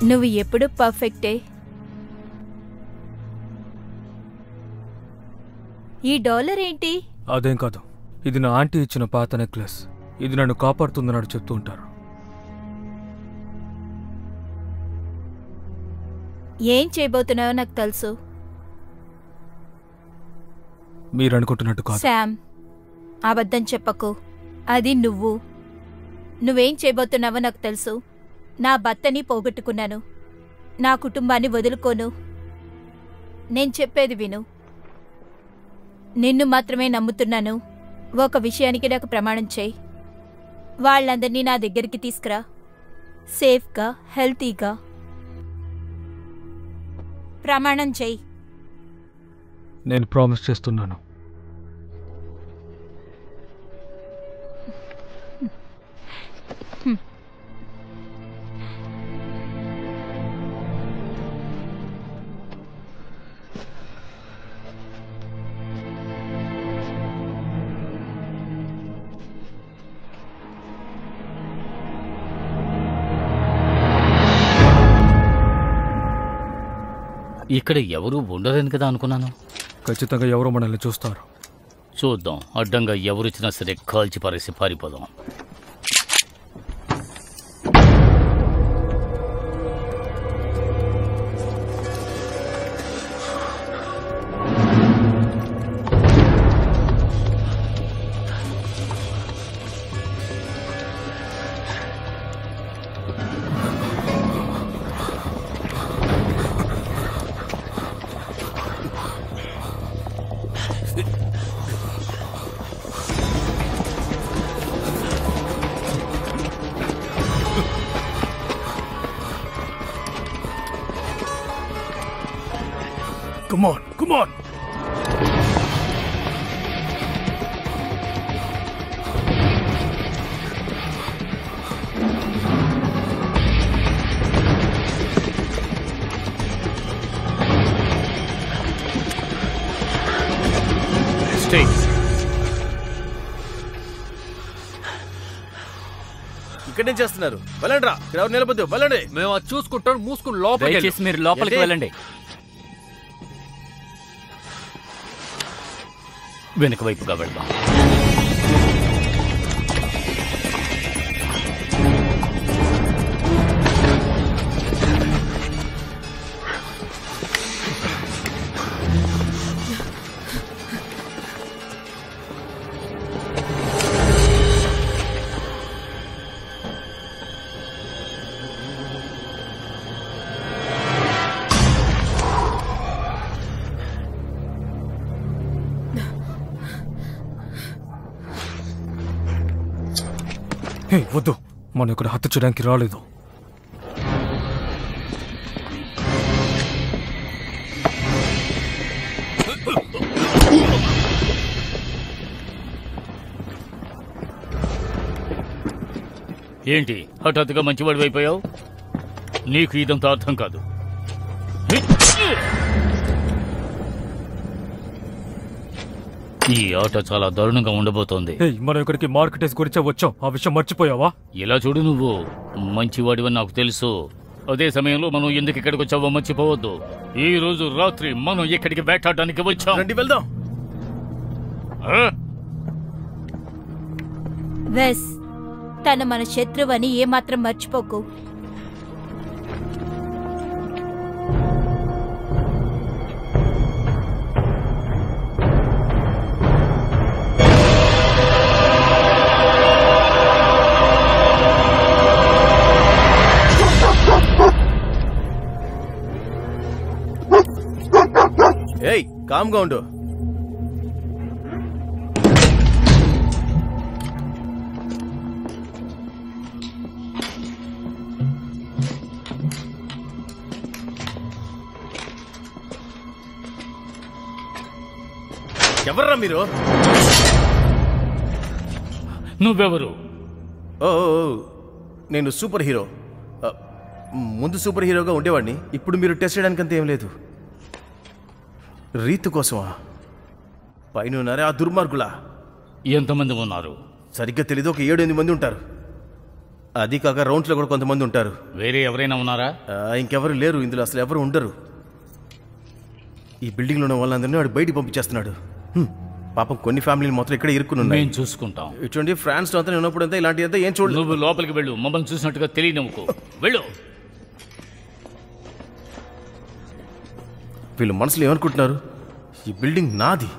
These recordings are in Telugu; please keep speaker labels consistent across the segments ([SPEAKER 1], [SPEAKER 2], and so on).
[SPEAKER 1] నువ్వు ఎప్పుడు పర్ఫెక్టే. ఈ డాలర్ ఏంటి?
[SPEAKER 2] అదేం కాదు, ఇది నా ఆంటీ ఇచ్చిన పాత నెక్లెస్. ఇది నన్ను కాపాడుతుందన్నాడు చెప్తూ ఉంటారు.
[SPEAKER 1] ఏం చేయబోతున్నావో నాకు తెలుసు.
[SPEAKER 2] మీరనుకుంటున్నట్టు కాదు.
[SPEAKER 1] శామ్, అబద్ధం చెప్పకు. అది నువ్వేం చేయబోతున్నావో నాకు తెలుసు. నా భర్తని పోగొట్టుకున్నాను, నా కుటుంబాన్ని వదులుకోను. నేను చెప్పేది విను. నిన్ను మాత్రమే నమ్ముతున్నాను. ఒక విషయానికి నాకు ప్రమాణం చేయి. వాళ్ళందరినీ నా దగ్గరికి తీసుకురా, సేఫ్గా, హెల్తీగా. ప్రమాణం చేయి.
[SPEAKER 2] నేను ప్రామిస్ చేస్తున్నాను.
[SPEAKER 3] ఇక్కడ ఎవరూ ఉండరని కదా అనుకున్నాను.
[SPEAKER 2] ఖచ్చితంగా ఎవరో మనల్ని చూస్తారు.
[SPEAKER 3] చూద్దాం. అడ్డంగా ఎవరొచ్చినా సరే కాల్చి పారేసి పారిపోదాం.
[SPEAKER 2] Come on, come on.
[SPEAKER 3] Stay.
[SPEAKER 4] ఇక్కడేం చేస్తున్నారు? వెళ్ళండి రా. ఇక్కడ ఎవరు నిలబద్దు? వెళ్ళండి.
[SPEAKER 5] మేము అది చూసుకుంటాం. మూసుకుని లోపలికి
[SPEAKER 3] దయచేసి మీరు లోపలికి వెళ్ళండి. వెనుక వైపుగా వెళ్దాం.
[SPEAKER 2] హే, వద్దు. మనం ఇక్కడ హత్య చేయడానికి రాలేదు.
[SPEAKER 3] ఏంటి హఠాత్తుగా మంచివాడి అయిపోయావు? నీకు ఇదంతా అర్థం కాదు. ఈ ఆట చాలా దారుణంగా ఉండబోతోంది.
[SPEAKER 2] మనం ఇక్కడికి మార్కెటేజ్ గురించే వచ్చాం. ఆ విషయం మర్చిపోయావా?
[SPEAKER 3] ఇలా చూడు, నువ్వు మంచివాడివని నాకు తెలుసు. అదే సమయంలో మనం ఎందుకు ఇక్కడికి వచ్చావో మర్చిపోవద్దు. ఈ రోజు రాత్రి మనం ఇక్కడికి వేటాడడానికి వచ్చాం.
[SPEAKER 4] రండి వెళ్దాం.
[SPEAKER 1] వెస్, తను మన శత్రువని ఏమాత్రం మర్చిపోకు.
[SPEAKER 4] ఏయ్, కామ్గా ఉండు. ఎవర్రా మీరు?
[SPEAKER 3] నువ్వెవరు?
[SPEAKER 4] ఓ, నేను సూపర్ హీరో. ముందు సూపర్ హీరోగా ఉండేవాడిని. ఇప్పుడు మీరు టెస్ట్ చేయడానికంత ఏం లేదు. రీతు కోసమా? పైన ఉన్నారే ఆ దుర్మార్గులా?
[SPEAKER 3] ఎంతమంది ఉన్నారు?
[SPEAKER 4] సరిగ్గా తెలీదు. ఒక 7-8 మంది ఉంటారు. అది కాక రౌండ్స్లో కూడా కొంతమంది ఉంటారు.
[SPEAKER 3] వేరే ఎవరైనా ఉన్నారా?
[SPEAKER 4] ఇంకెవరు లేరు ఇందులో, అసలు ఎవరు ఉండరు. ఈ బిల్డింగ్లో ఉన్న వాళ్ళందరినీ వాడు బయటికి పంపించేస్తున్నాడు. పాపం కొన్ని ఫ్యామిలీలు మొత్తం ఇక్కడ ఇరుక్కుని ఉన్నాయి.
[SPEAKER 3] మేము చూసుకుంటాం.
[SPEAKER 4] ఇటువంటి ఫ్రాన్స్లో అంతా ఉన్నప్పుడు అంతా ఇలాంటి అంతా ఏం చూడలేదు.
[SPEAKER 3] నువ్వు లోపలికి వెళ్ళు, మమ్మల్ని చూసినట్టుగా తెలియనివ్వకు. వెళ్ళు.
[SPEAKER 4] వీళ్ళు మనసులో ఏమనుకుంటున్నారు? ఈ బిల్డింగ్ నాది.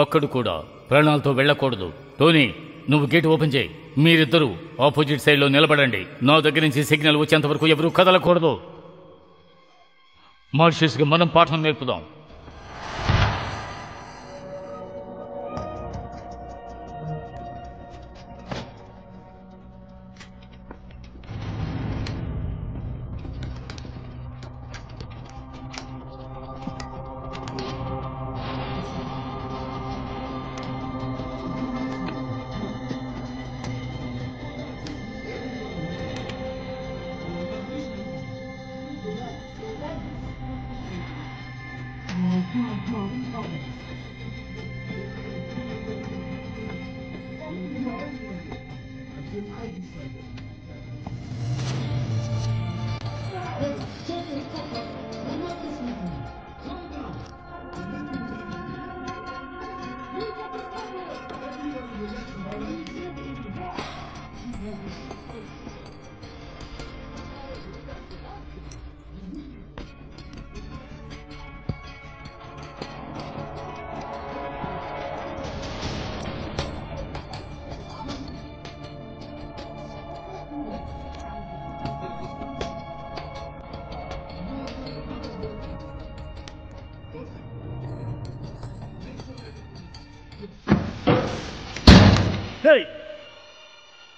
[SPEAKER 3] ఒక్కడు కూడా ప్రాణాలతో వెళ్ళకూడదు. టోనీ, నువ్వు గేట్ ఓపెన్ చేయి. మీరిద్దరూ ఆపోజిట్ సైడ్లో నిలబడండి. నా దగ్గర నుంచి సిగ్నల్ వచ్చేంత వరకు ఎవరూ కదలకూడదు. మార్షియస్గా మనం పాఠం నేర్పుదాం.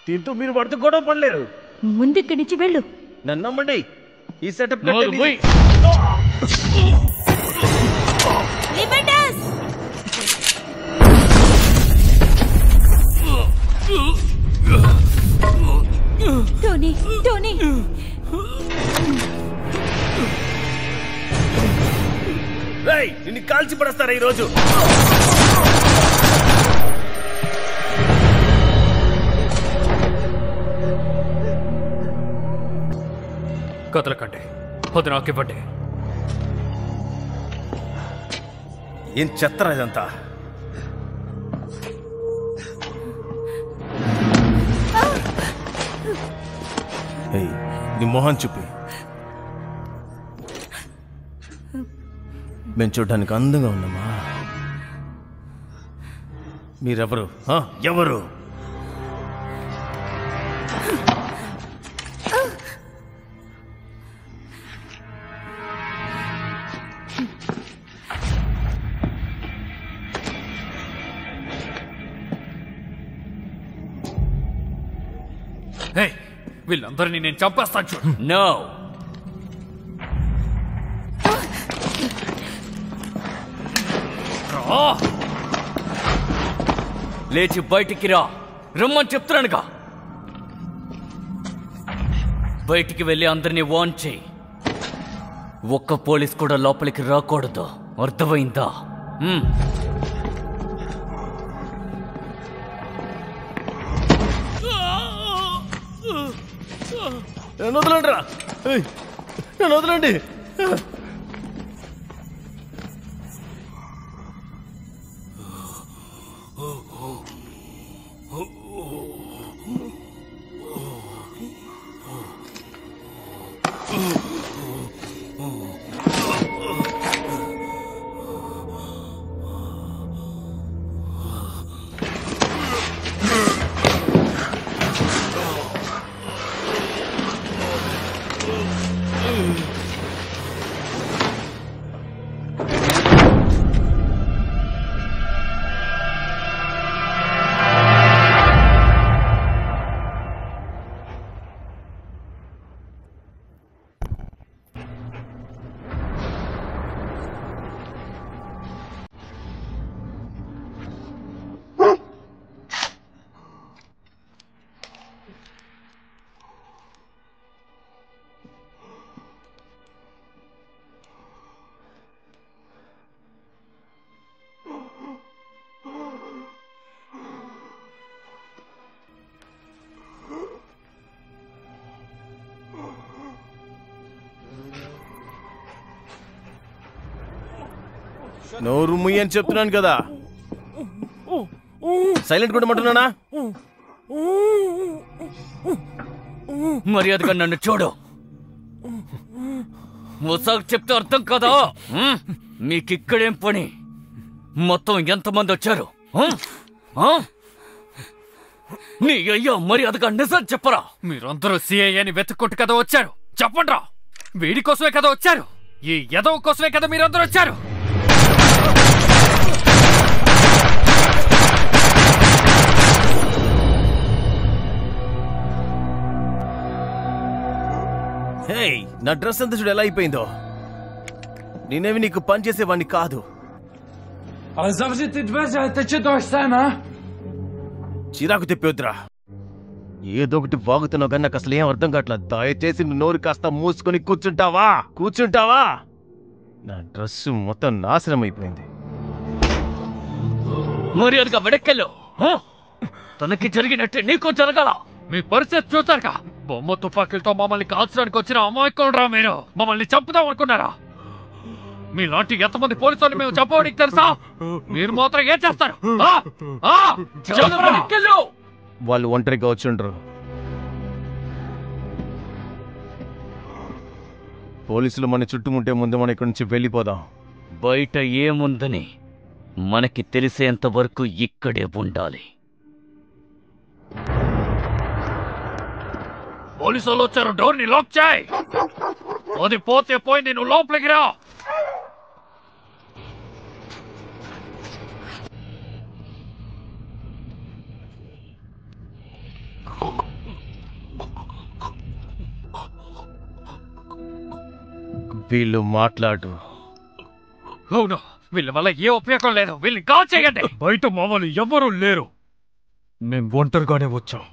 [SPEAKER 4] దీంతో మీరు పడుతూ గొడవ పడలేరు.
[SPEAKER 1] ముందు ఇక్కడి నుంచి వెళ్ళు.
[SPEAKER 4] నన్ను నమ్మండి. ఈ సెటప్
[SPEAKER 1] టోనీ, టోనీ,
[SPEAKER 4] నిన్ను కాల్చి పడేస్తారా ఈరోజు?
[SPEAKER 5] కదలకండి, అది నాకివ్వండి.
[SPEAKER 4] ఏం చెత్తరా ఇదంతా? నీ మొహం చూపి. మేము చూడడానికి అందంగా ఉన్నామా? మీరెవరు? ఎవరు?
[SPEAKER 5] వీళ్ళందరినీ నేను చంపేస్తాను చూడు.
[SPEAKER 6] నో, లేచి బయటికి రా. రమ్మని చెప్తున్నానుగా. బయటికి వెళ్ళి అందరినీ వార్న్ చేయి. ఒక్క పోలీస్ కూడా లోపలికి రాకూడదు. అర్థమైందా?
[SPEAKER 4] నన్ను వదలండి రా. నన్ను వదలండి. నోరు ముయ్యి అని చెప్తున్నాను కదా, సైలెంట్ కూడా అంటున్నానా?
[SPEAKER 6] మర్యాదగా నన్ను చూడు. ఒకసారి చెప్తే అర్థం కదా? మీకిక్కడేం పని? మొత్తం ఎంతమంది వచ్చారు? నీ అయ్యా మర్యాదగా నిజం చెప్పరా.
[SPEAKER 5] మీరందరూ సిఐని వెతుక్కుంటూ కదా వచ్చారు. చెప్పండ్రా, వీడి కోసమే కదా వచ్చారు. ఈ యదవ కోసమే కదా మీరందరూ వచ్చారు.
[SPEAKER 4] హే, నా డ్రెస్ అంతా చూడు ఎలా అయిపోయిందో. నేనేమి నీకు పని చేసేవాడిని కాదు. చిరాకు తెప్పొద్దురా. ఏదో ఒకటి వాగుతున్నావు కానీ నాకు అసలు ఏం అర్థం కావట్లేదు. దయచేసి నువ్వు నోరు కాస్త మూసుకొని కూర్చుంటావా? నా డ్రెస్సు మొత్తం నాశనం అయిపోయింది.
[SPEAKER 6] మర్యాదగా వెనక్కెళ్ళు. తనకి జరిగినట్టే నీకు జరగాల.
[SPEAKER 5] మీ పరిస్థితి చూసారుగా. బొమ్మ తుపాకీలతో మమ్మల్ని కాల్చడానికి వచ్చిన అమాయకులరా మీరు. మమ్మల్ని చంపుదాం అనుకున్నారా? మీలాంటి ఎంతమంది పోలీసులు మేము చెప్పడానికి తెలుసా? మీరు మాత్రం ఏం చేస్తారు?
[SPEAKER 4] వాళ్ళు ఒంటరిగా వచ్చిండ్రు. పోలీసులు మన చుట్టుముంటే ముందు మనం ఇక్కడి నుంచి వెళ్ళిపోదాం.
[SPEAKER 6] బయట ఏముందని మనకి తెలిసేంత వరకు ఇక్కడే ఉండాలి.
[SPEAKER 5] పోలీసులు వచ్చారు. డోర్ ని లాక్ చేయి. అది పోతే పోయింది. నువ్వు లోపలికి రా.
[SPEAKER 4] వీళ్ళు మాట్లాడు.
[SPEAKER 5] అవును, వీళ్ళ వల్ల ఏ ఉపయోగం లేదు. వీళ్ళని కాల్ చేయండి. బయట మామూలు ఎవరూ లేరు.
[SPEAKER 2] మేం ఒంటరిగానే వచ్చాం.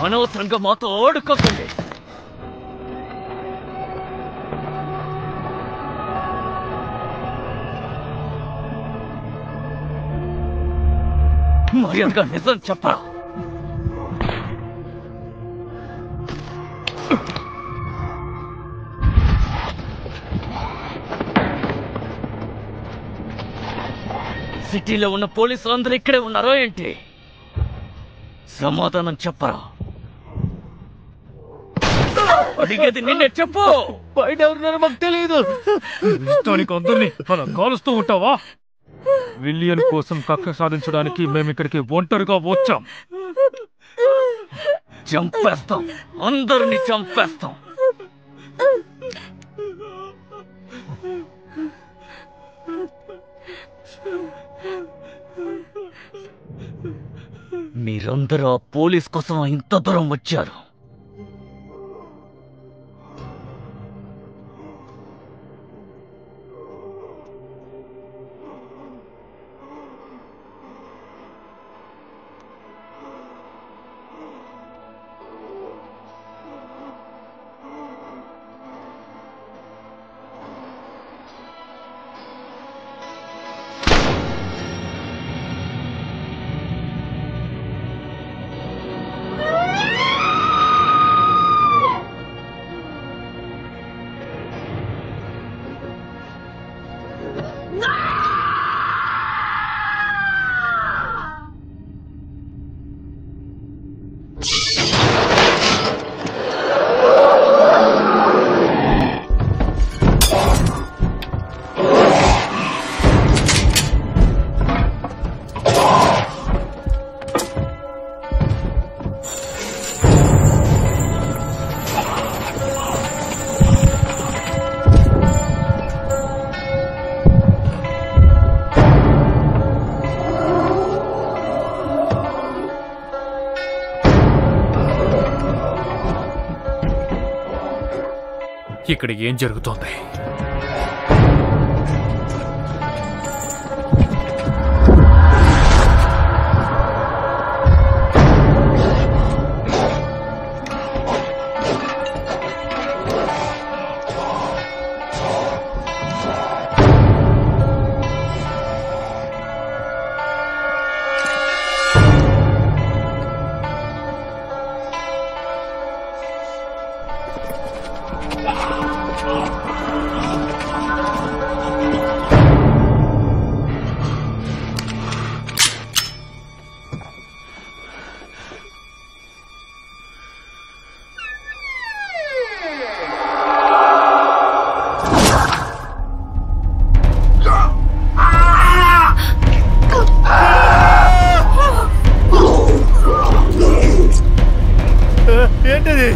[SPEAKER 6] అనవసరంగా మాతో ఆడుకోకండి. మర్యాదగా నిజం చెప్పరా. సిటీలో ఉన్న పోలీసులు అందరూ ఇక్కడే ఉన్నారో ఏంటి? సమాధానం చెప్పరా. అడిగేది నిన్నే చెప్పు.
[SPEAKER 4] బయట ఎవరున్నారో మాకు తెలియదు.
[SPEAKER 2] ఇష్టానికి అందరినీ అలా కాలుస్తూ ఉంటావా? విలియన్ కోసం కక్ష సాధించడానికి మేము ఇక్కడికి ఒంటరిగా వచ్చాం.
[SPEAKER 6] చంపేస్తాం, అందరినీ చంపేస్తాం. మీరందరూ ఆ పోలీస్ కోసం ఇంత దూరం వచ్చారు.
[SPEAKER 5] ఇక్కడ ఏం జరుగుతోంది?
[SPEAKER 4] ఏంటది?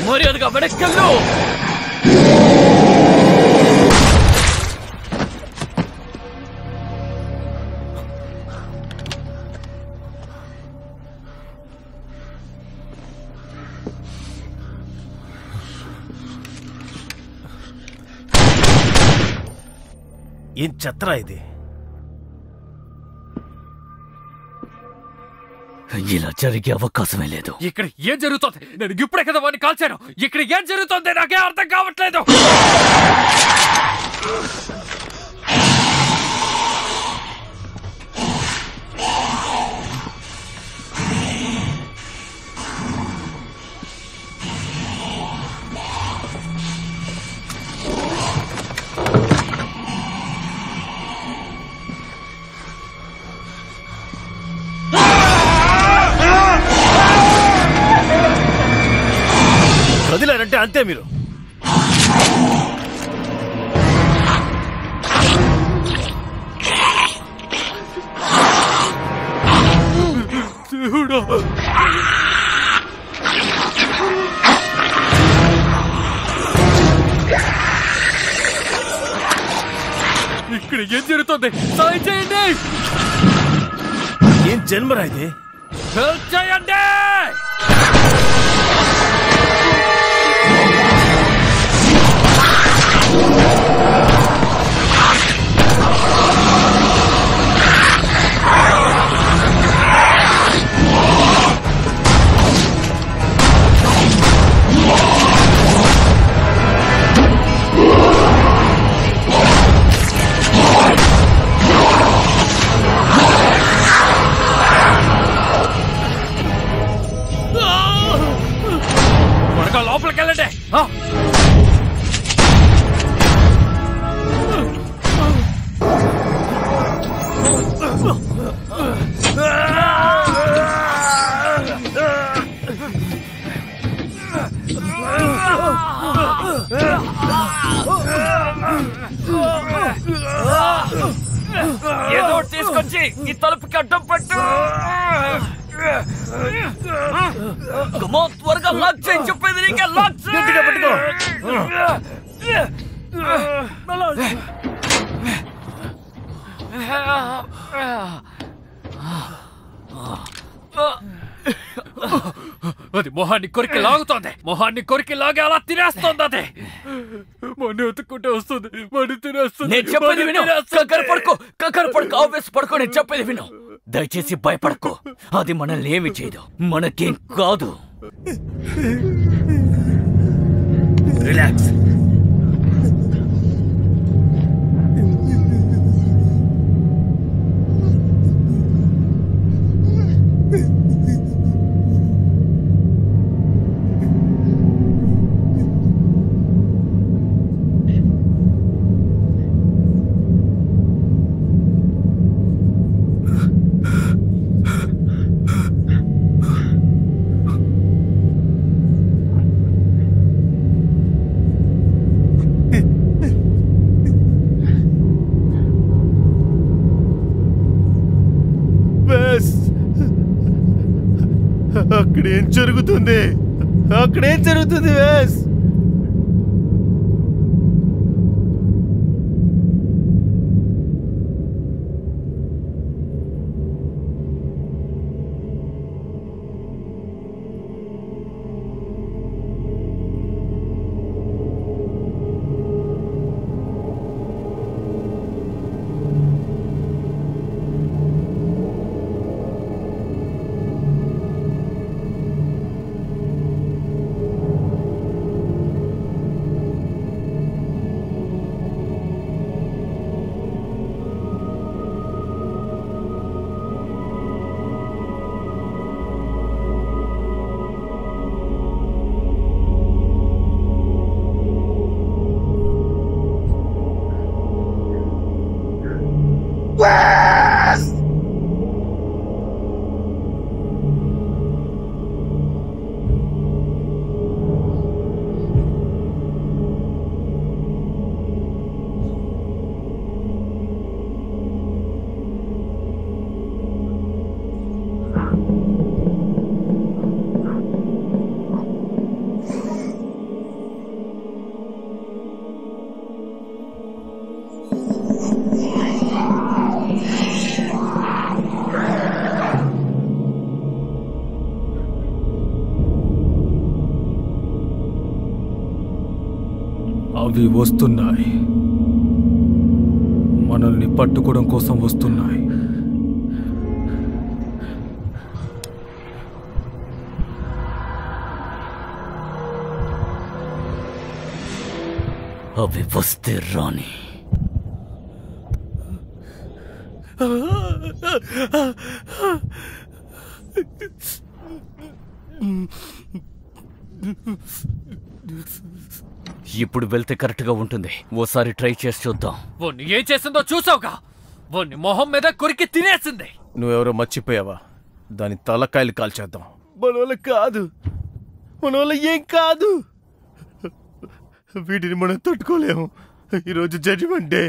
[SPEAKER 6] మర్యాదగా వెనక్కెళ్ళు.
[SPEAKER 4] ఏం చెత్తరా ఇది?
[SPEAKER 6] ఇలా జరిగే అవకాశమే లేదు.
[SPEAKER 5] ఇక్కడ ఏం జరుగుతోంది? నేను ఇప్పుడే కదా వాడిని కాల్చాను. ఇక్కడ ఏం జరుగుతోంది నాకే అర్థం కావట్లేదు.
[SPEAKER 4] కదిలారంటే అంతే మీరు.
[SPEAKER 5] ఇక్కడ ఏం జరుగుతుంది? సాయం చేయండి.
[SPEAKER 4] ఏం జన్మరా ఇది?
[SPEAKER 5] హెల్ప్ చేయండి. లోపలికి వెళ్ళండి.
[SPEAKER 6] ఏదో తీసుకొచ్చి ఈ తలుపుకి అడ్డం పెట్టు. త్వరగా లాక్ చేయి. చెప్పేది నీకే. లాక్
[SPEAKER 4] పట్టుకో.
[SPEAKER 5] అది మొహాన్ని కొరికి లాగుతోంది. మొహాన్ని కొరికి లాగి అలా తినేస్తుంది. అది మొన్న ఎత్తుకుంటే వస్తుంది, మడి తినేస్తుంది.
[SPEAKER 6] నేను చెప్పేది విను. కక్కర పడుకో ఆవేశ పడుకో. నేను చెప్పేది విను. దయచేసి భయపడకు. అది మనల్ని ఏమి చేయదు. మనకేం కాదు.
[SPEAKER 4] రిలాక్స్. అక్కడేం జరుగుతుంది? అక్కడేం జరుగుతుంది వేస్?
[SPEAKER 2] అవి వస్తున్నాయి, మనల్ని పట్టుకోవడం కోసం వస్తున్నాయి.
[SPEAKER 6] అవి వస్తే రాని. ఇప్పుడు వెళ్తే కరెక్ట్ గా ఉంటుంది. ఓసారి ట్రై చేసి చూద్దాం.
[SPEAKER 5] వాణ్ణి ఏం చేసిందో చూసావుగా? వాణ్ణి మొహం మీద కొరికి తినేసింది.
[SPEAKER 4] నువ్వెవరో మర్చిపోయావా? దాని తలకాయలు కాల్చేద్దాం. మనోళ్ళ కాదు, మనోళ్ళ ఏం కాదు. వీటిని మనం తట్టుకోలేము. ఈరోజు జడ్జిమెంట్ డే.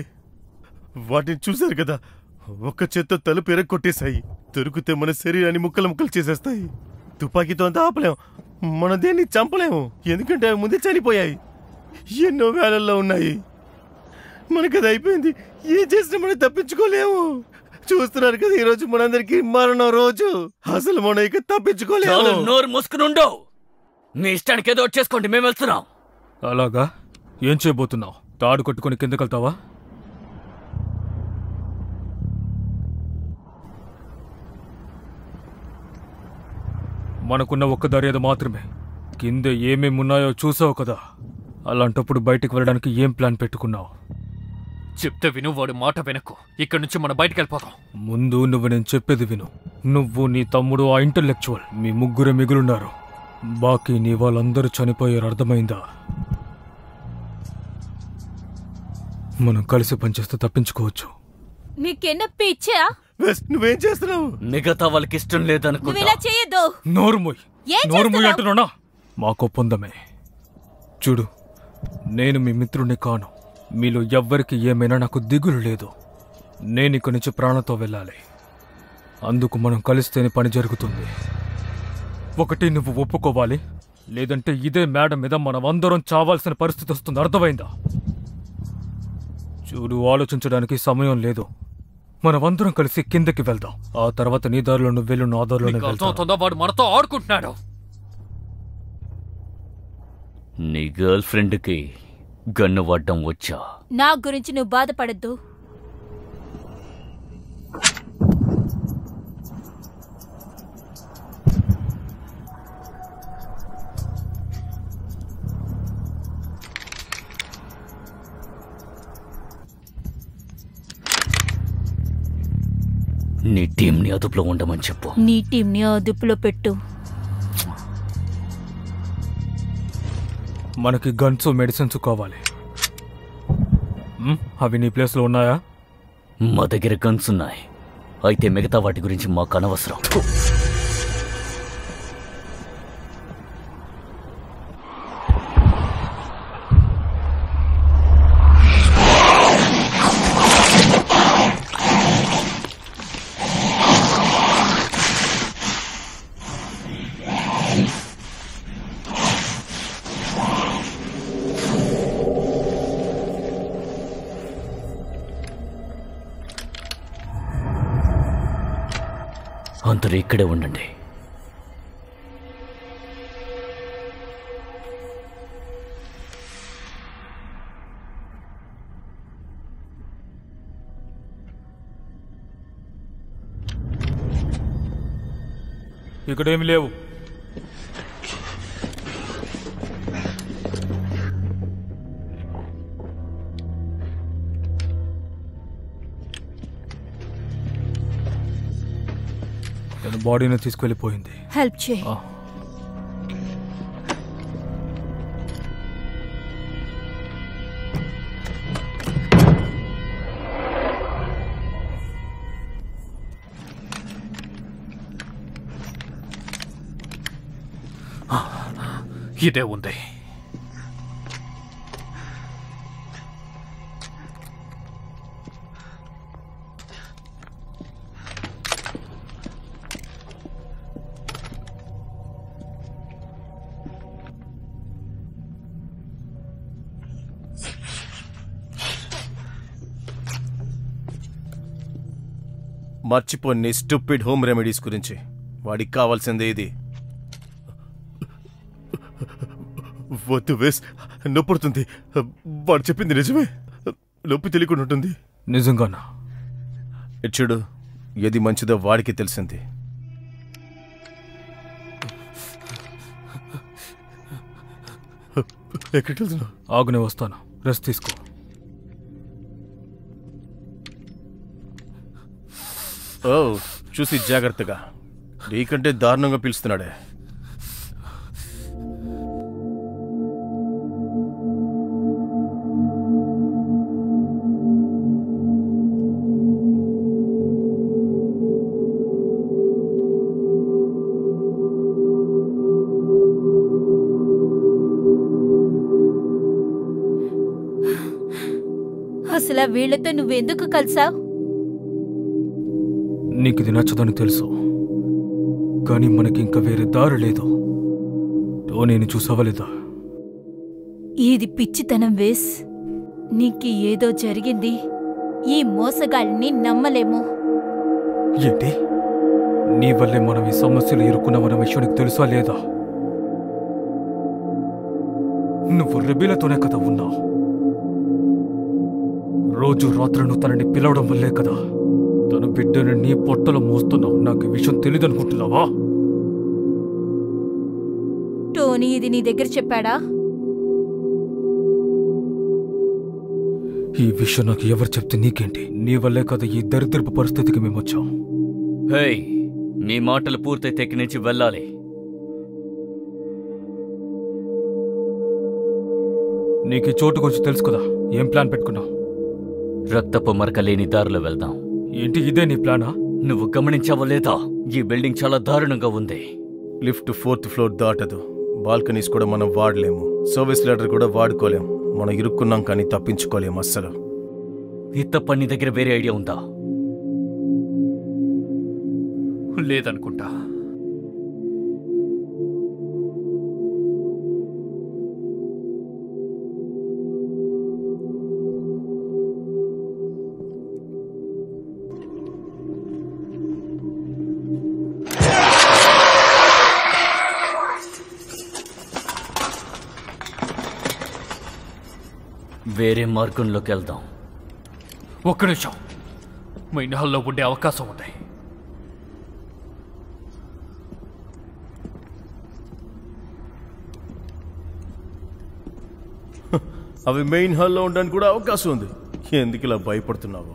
[SPEAKER 4] వాటిని చూశారు కదా, ఒక్క చేత్తో తలుపు ఎరగొట్టేశాయి. దొరికితే మన శరీరాన్ని ముక్కలు ముక్కలు చేసేస్తాయి. తుపాకీతో అంతా ఆపలేము, మనం దేన్ని చంపలేము, ఎందుకంటే అవి ముందే చనిపోయాయి. ఎన్నో వేలల్లో ఉన్నాయి. మనకు అది అయిపోయింది. ఏం చేసినా మనం తప్పించుకోలేము. చూస్తున్నారు కదా, ఈ రోజు మనందరికి మరణం రోజు. అసలు మనం ఇక తప్పించుకోలేము.
[SPEAKER 6] నోరు మూసుకుని ఉండవు. మీ ఇష్టానికి ఏదో చేసుకోండి, మేము వెళ్తున్నాం.
[SPEAKER 2] అలాగా? ఏం చేయబోతున్నావు? తాడు కొట్టుకుని కిందకెళ్తావా? మనకున్న ఒక్క దారి అది మాత్రమే. కింద ఏమేమి ఉన్నాయో చూసావు కదా. అలాంటప్పుడు బయటికి వెళ్ళడానికి ఏం ప్లాన్ పెట్టుకున్నావు?
[SPEAKER 5] చెప్తే విను, వాడి మాట వెనక్కు. ఇక్కడి నుంచి మనం బయటికి వెళ్ళిపోతాం.
[SPEAKER 2] ముందు నువ్వు నేను చెప్పేది విను. నువ్వు, నీ తమ్ముడు, ఆ ఇంటెలెక్చువల్, మీ ముగ్గురే మిగులున్నారు. బాకీ నీ వాళ్ళందరూ చనిపోయారు. అర్థమైందా? మనం కలిసి పనిచేస్తే తప్పించుకోవచ్చు.
[SPEAKER 1] నీకెన్న పిచ్చా?
[SPEAKER 4] నువ్వేం చేస్తున్నావు?
[SPEAKER 6] మిగతా వాళ్ళకి ఇష్టం లేదనుకుంటా.
[SPEAKER 1] ఇలా చేయొద్దు.
[SPEAKER 2] నోరుమోయ్, నోరుమోయ్ అంటున్నా. మాకొప్పందమే. చూడు, నేను మీ మిత్రుడిని కాను. మీలో ఎవ్వరికి ఏమైనా నాకు దిగులు లేదు. నేను ఇక్కడి నుంచి ప్రాణంతో వెళ్ళాలి. అందుకు మనం కలిస్తేనే పని జరుగుతుంది. ఒకటి నువ్వు ఒప్పుకోవాలి, లేదంటే ఇదే మేడ మీద మనం అందరం చావాల్సిన పరిస్థితి వస్తుంది. అర్థమైందా? చూడు, ఆలోచించడానికి సమయం లేదు. మనమందరం కలిసి కిందకి వెళ్దాం. ఆ తర్వాత నీ దారిలో నువ్వు వెళ్ళు, నా దారిలోనే వెళ్తాను.
[SPEAKER 5] వాడు మనతో ఆడుకుంటున్నాడు.
[SPEAKER 6] నీ గర్ల్ ఫ్రెండ్ కి గన్ను వాడడం వచ్చా?
[SPEAKER 1] నా గురించి నువ్వు బాధపడద్దు.
[SPEAKER 6] నీ టీంని అదుపులో ఉండమని చెప్పు.
[SPEAKER 1] నీ టీంని అదుపులో పెట్టు.
[SPEAKER 2] మనకి గన్స్, మెడిసిన్స్ కావాలి. అవి నీ ప్లేస్లో ఉన్నాయా?
[SPEAKER 6] మా దగ్గర గన్స్ ఉన్నాయి. అయితే మిగతా వాటి గురించి మాకు అనవసరం. అందరూ ఇక్కడే ఉండండి.
[SPEAKER 2] ఇక్కడేమి లేవు. తన బాడీని తీసుకెళ్ళిపోయింది.
[SPEAKER 1] హెల్ప్ చేయి.
[SPEAKER 5] ఇదే ఉంది.
[SPEAKER 4] మర్చిపోని స్టూపిడ్ హోమ్ రెమెడీస్ గురించి. వాడికి కావాల్సిందే ఇది. వద్దు వేస్, నొప్పుడుతుంది. వాడు చెప్పింది నిజమే. నొప్పి తెలియకుండా ఉంటుంది.
[SPEAKER 2] నిజంగానా?
[SPEAKER 4] చూడు, ఏది మంచిదో వాడికి తెలిసింది. ఎక్కడికి వెళ్తున్నా?
[SPEAKER 2] ఆగునే వస్తాను. రెస్ట్ తీసుకో.
[SPEAKER 4] ఓ, చూసి జాగ్రత్తగా. నీకంటే దారుణంగా పిలుస్తున్నాడే.
[SPEAKER 1] అసలు వీళ్లతో నువ్వెందుకు కలిసావు?
[SPEAKER 2] నీకు ఇది నచ్చదని తెలుసు, కానీ మనకి ఇంకా వేరే దారి లేదు. టోనీని చూసావలేదా?
[SPEAKER 1] ఇది పిచ్చితనం వేస్. నీకు ఏదో జరిగింది. ఈ మోసగాళ్ళని నమ్మలేము.
[SPEAKER 2] ఏంటి? నీ వల్లే మనం ఈ సమస్యలు ఇరుక్కున్నామన్న విషయం నీకు తెలుసా లేదా? నువ్వు రెబీలతోనే కదా ఉన్నావు. రోజు రాత్రులు తనని పిలవడం వల్లే కదా తన బిడ్డని నీ పొట్టలో మోస్తున్నావు. నాకు ఈ విషయం తెలియదనుకుంటున్నావా?
[SPEAKER 1] టోనీ ఇది నీ దగ్గర చెప్పాడా?
[SPEAKER 2] ఈ విషయం నాకు ఎవరు చెప్తే నీకేంటి? నీ వల్లే కదా ఈ దరిద్రపు పరిస్థితికి మేమొచ్చాం.
[SPEAKER 6] హే, మీ మాటలు పూర్తయితే ఇక్కడి నుంచి వెళ్ళాలి.
[SPEAKER 2] నీకు ఈ చోటు గురించి తెలుసు కదా. ఏం ప్లాన్ పెట్టుకున్నావు?
[SPEAKER 6] రక్తపు మరక లేని దారిలో వెళ్దాం.
[SPEAKER 2] ఏంటి, ఇదే నీ ప్లానా?
[SPEAKER 6] నువ్వు గమనించావా లేదా? ఈ బిల్డింగ్ చాలా దారుణంగా ఉంది.
[SPEAKER 4] Lift 4th floor దాటదు. బాల్కనీస్ కూడా మనం వాడలేము. సర్వీస్ లెటర్ కూడా వాడుకోలేం. మనం ఇరుక్కున్నాం కానీ తప్పించుకోలేము అస్సలు.
[SPEAKER 6] ఈ తప్ప నీ దగ్గర వేరే ఐడియా ఉందా?
[SPEAKER 5] లేదనుకుంటా.
[SPEAKER 6] వేరే మార్గంలోకి వెళ్దాం.
[SPEAKER 5] ఒక్క నిమిషం. మెయిన్ హాల్లో ఉండే అవకాశం ఉంది.
[SPEAKER 4] అవి మెయిన్ హాల్లో ఉండడానికి కూడా అవకాశం ఉంది. ఎందుకు ఇలా భయపడుతున్నావు?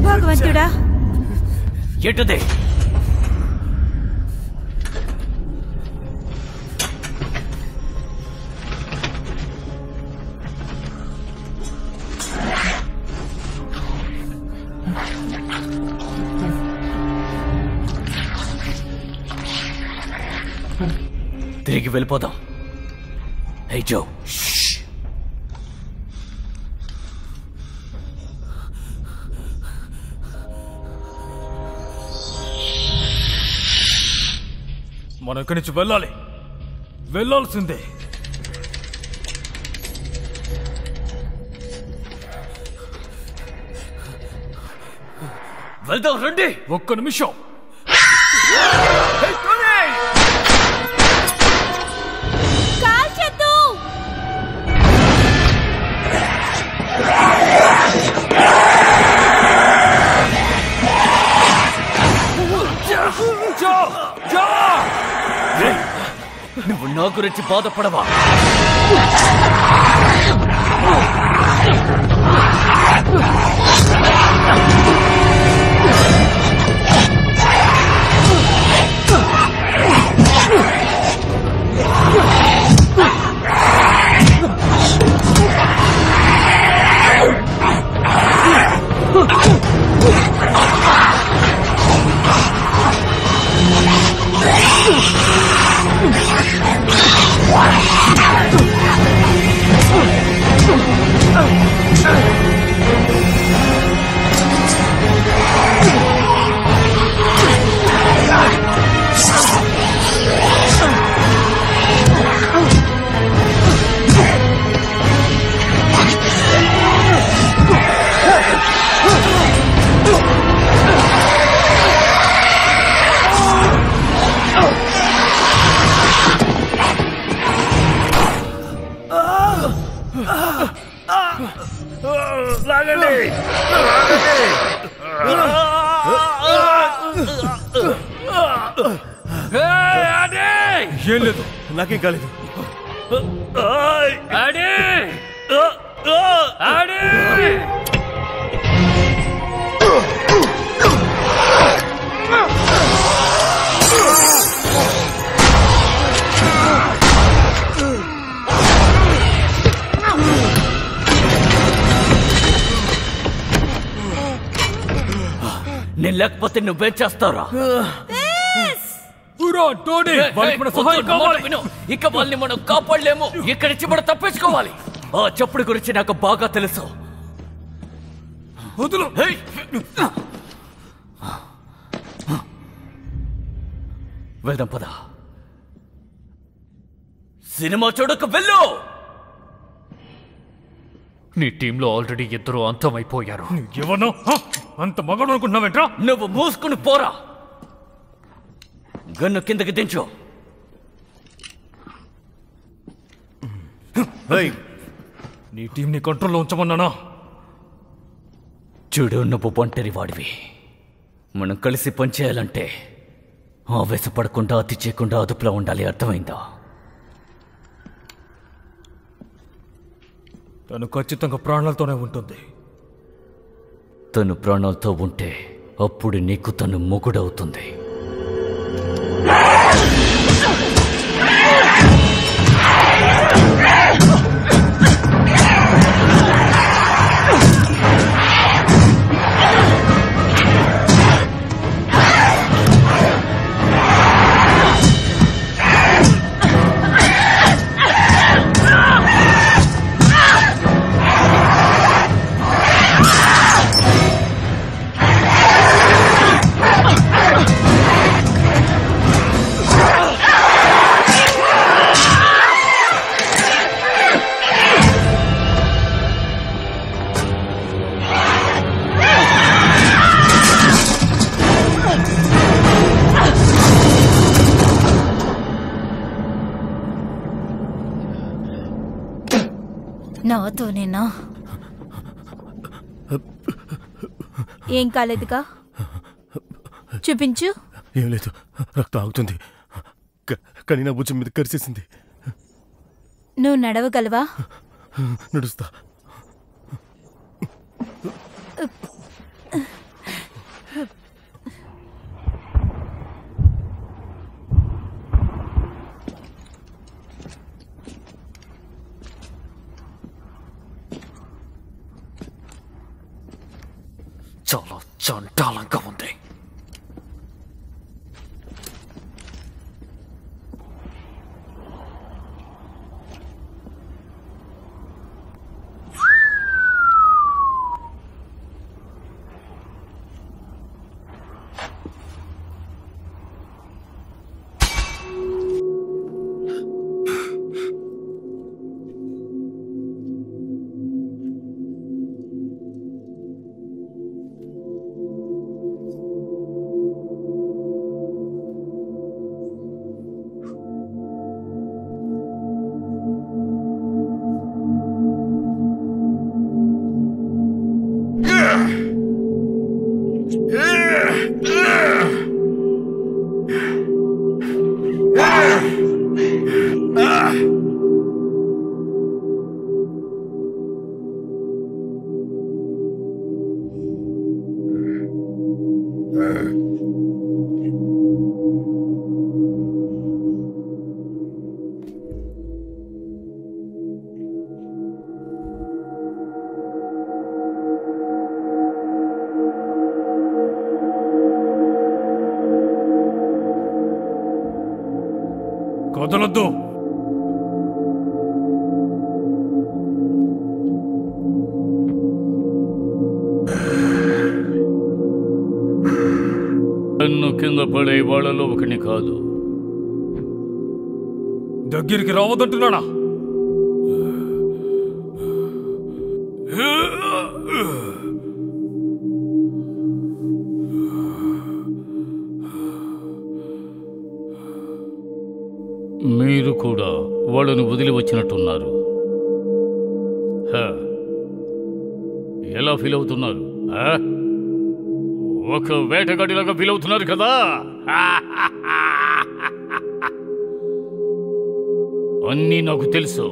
[SPEAKER 1] భగవంతుడా,
[SPEAKER 6] ఎటుదే? తిరిగి వెళ్ళిపోదాం. హే జో,
[SPEAKER 2] మనం ఇక్కడి నుంచి వెళ్ళాలి, వెళ్ళాల్సిందే.
[SPEAKER 6] వెళ్దాం రండి.
[SPEAKER 2] ఒక్క నిమిషం.
[SPEAKER 1] కాల్చొద్దు.
[SPEAKER 6] నువ్వు నా గురించి బాధపడవా?
[SPEAKER 2] ఏం లేదు,
[SPEAKER 4] నాకేం కాలేదు.
[SPEAKER 6] నేను లేకపోతే నువ్వేం చేస్తావురా? ఇక వాళ్ళని మనం కాపాడలేము. ఇక్కడి నుంచి మనం తప్పించుకోవాలి. ఆ చెప్పుడు గురించి నాకు బాగా తెలుసు.
[SPEAKER 2] వదులు.
[SPEAKER 6] వెళ్దాం పద. సినిమా చూడక వెళ్ళు.
[SPEAKER 5] నీ టీంలో ఆల్రెడీ ఇద్దరు అంతమైపోయారు.
[SPEAKER 2] ఎవరో అంత మగడు అనుకుంటున్నావేంట్రా?
[SPEAKER 6] నువ్వు మూసుకుని పోరా. గన్ను కిందకి దించు.
[SPEAKER 2] నీ టీం ని కంట్రోల్లో ఉంచమన్నానా?
[SPEAKER 6] చూడు, నువ్వు ఒంటరి వాడివి. మనం కలిసి పనిచేయాలంటే ఆవేశపడకుండా, అతి చేయకుండా అదుపులో ఉండాలి. అర్థమైందా?
[SPEAKER 2] తను ఖచ్చితంగా ప్రాణాలతోనే ఉంటుంది.
[SPEAKER 6] తను ప్రాణాలతో ఉంటే అప్పుడు నీకు తను మొగుడవుతుంది.
[SPEAKER 1] నాతోనేనా? ఏం కాలేదుగా, చూపించు.
[SPEAKER 4] ఏం లేదు, రక్తం ఆగుతుంది, కానీ నా భుజం మీద కరిచేసింది.
[SPEAKER 1] నువ్వు నడవగలవా?
[SPEAKER 4] నడుస్తా.
[SPEAKER 6] చాలా చండాలంగా ఉంది.
[SPEAKER 2] కదలొద్దు.
[SPEAKER 3] నన్ను కింద పడే వాళ్ళలో ఒకని కాదు.
[SPEAKER 2] దగ్గరికి రావద్దంటున్నాడా?
[SPEAKER 3] మీరు కూడా వాళ్ళను వదిలి వచ్చినట్టున్నారు. ఎలా ఫీల్ అవుతున్నారు? ఒక వేటగాడిలాగా ఫీల్ అవుతున్నారు కదా? అన్నీ నాకు తెలుసు.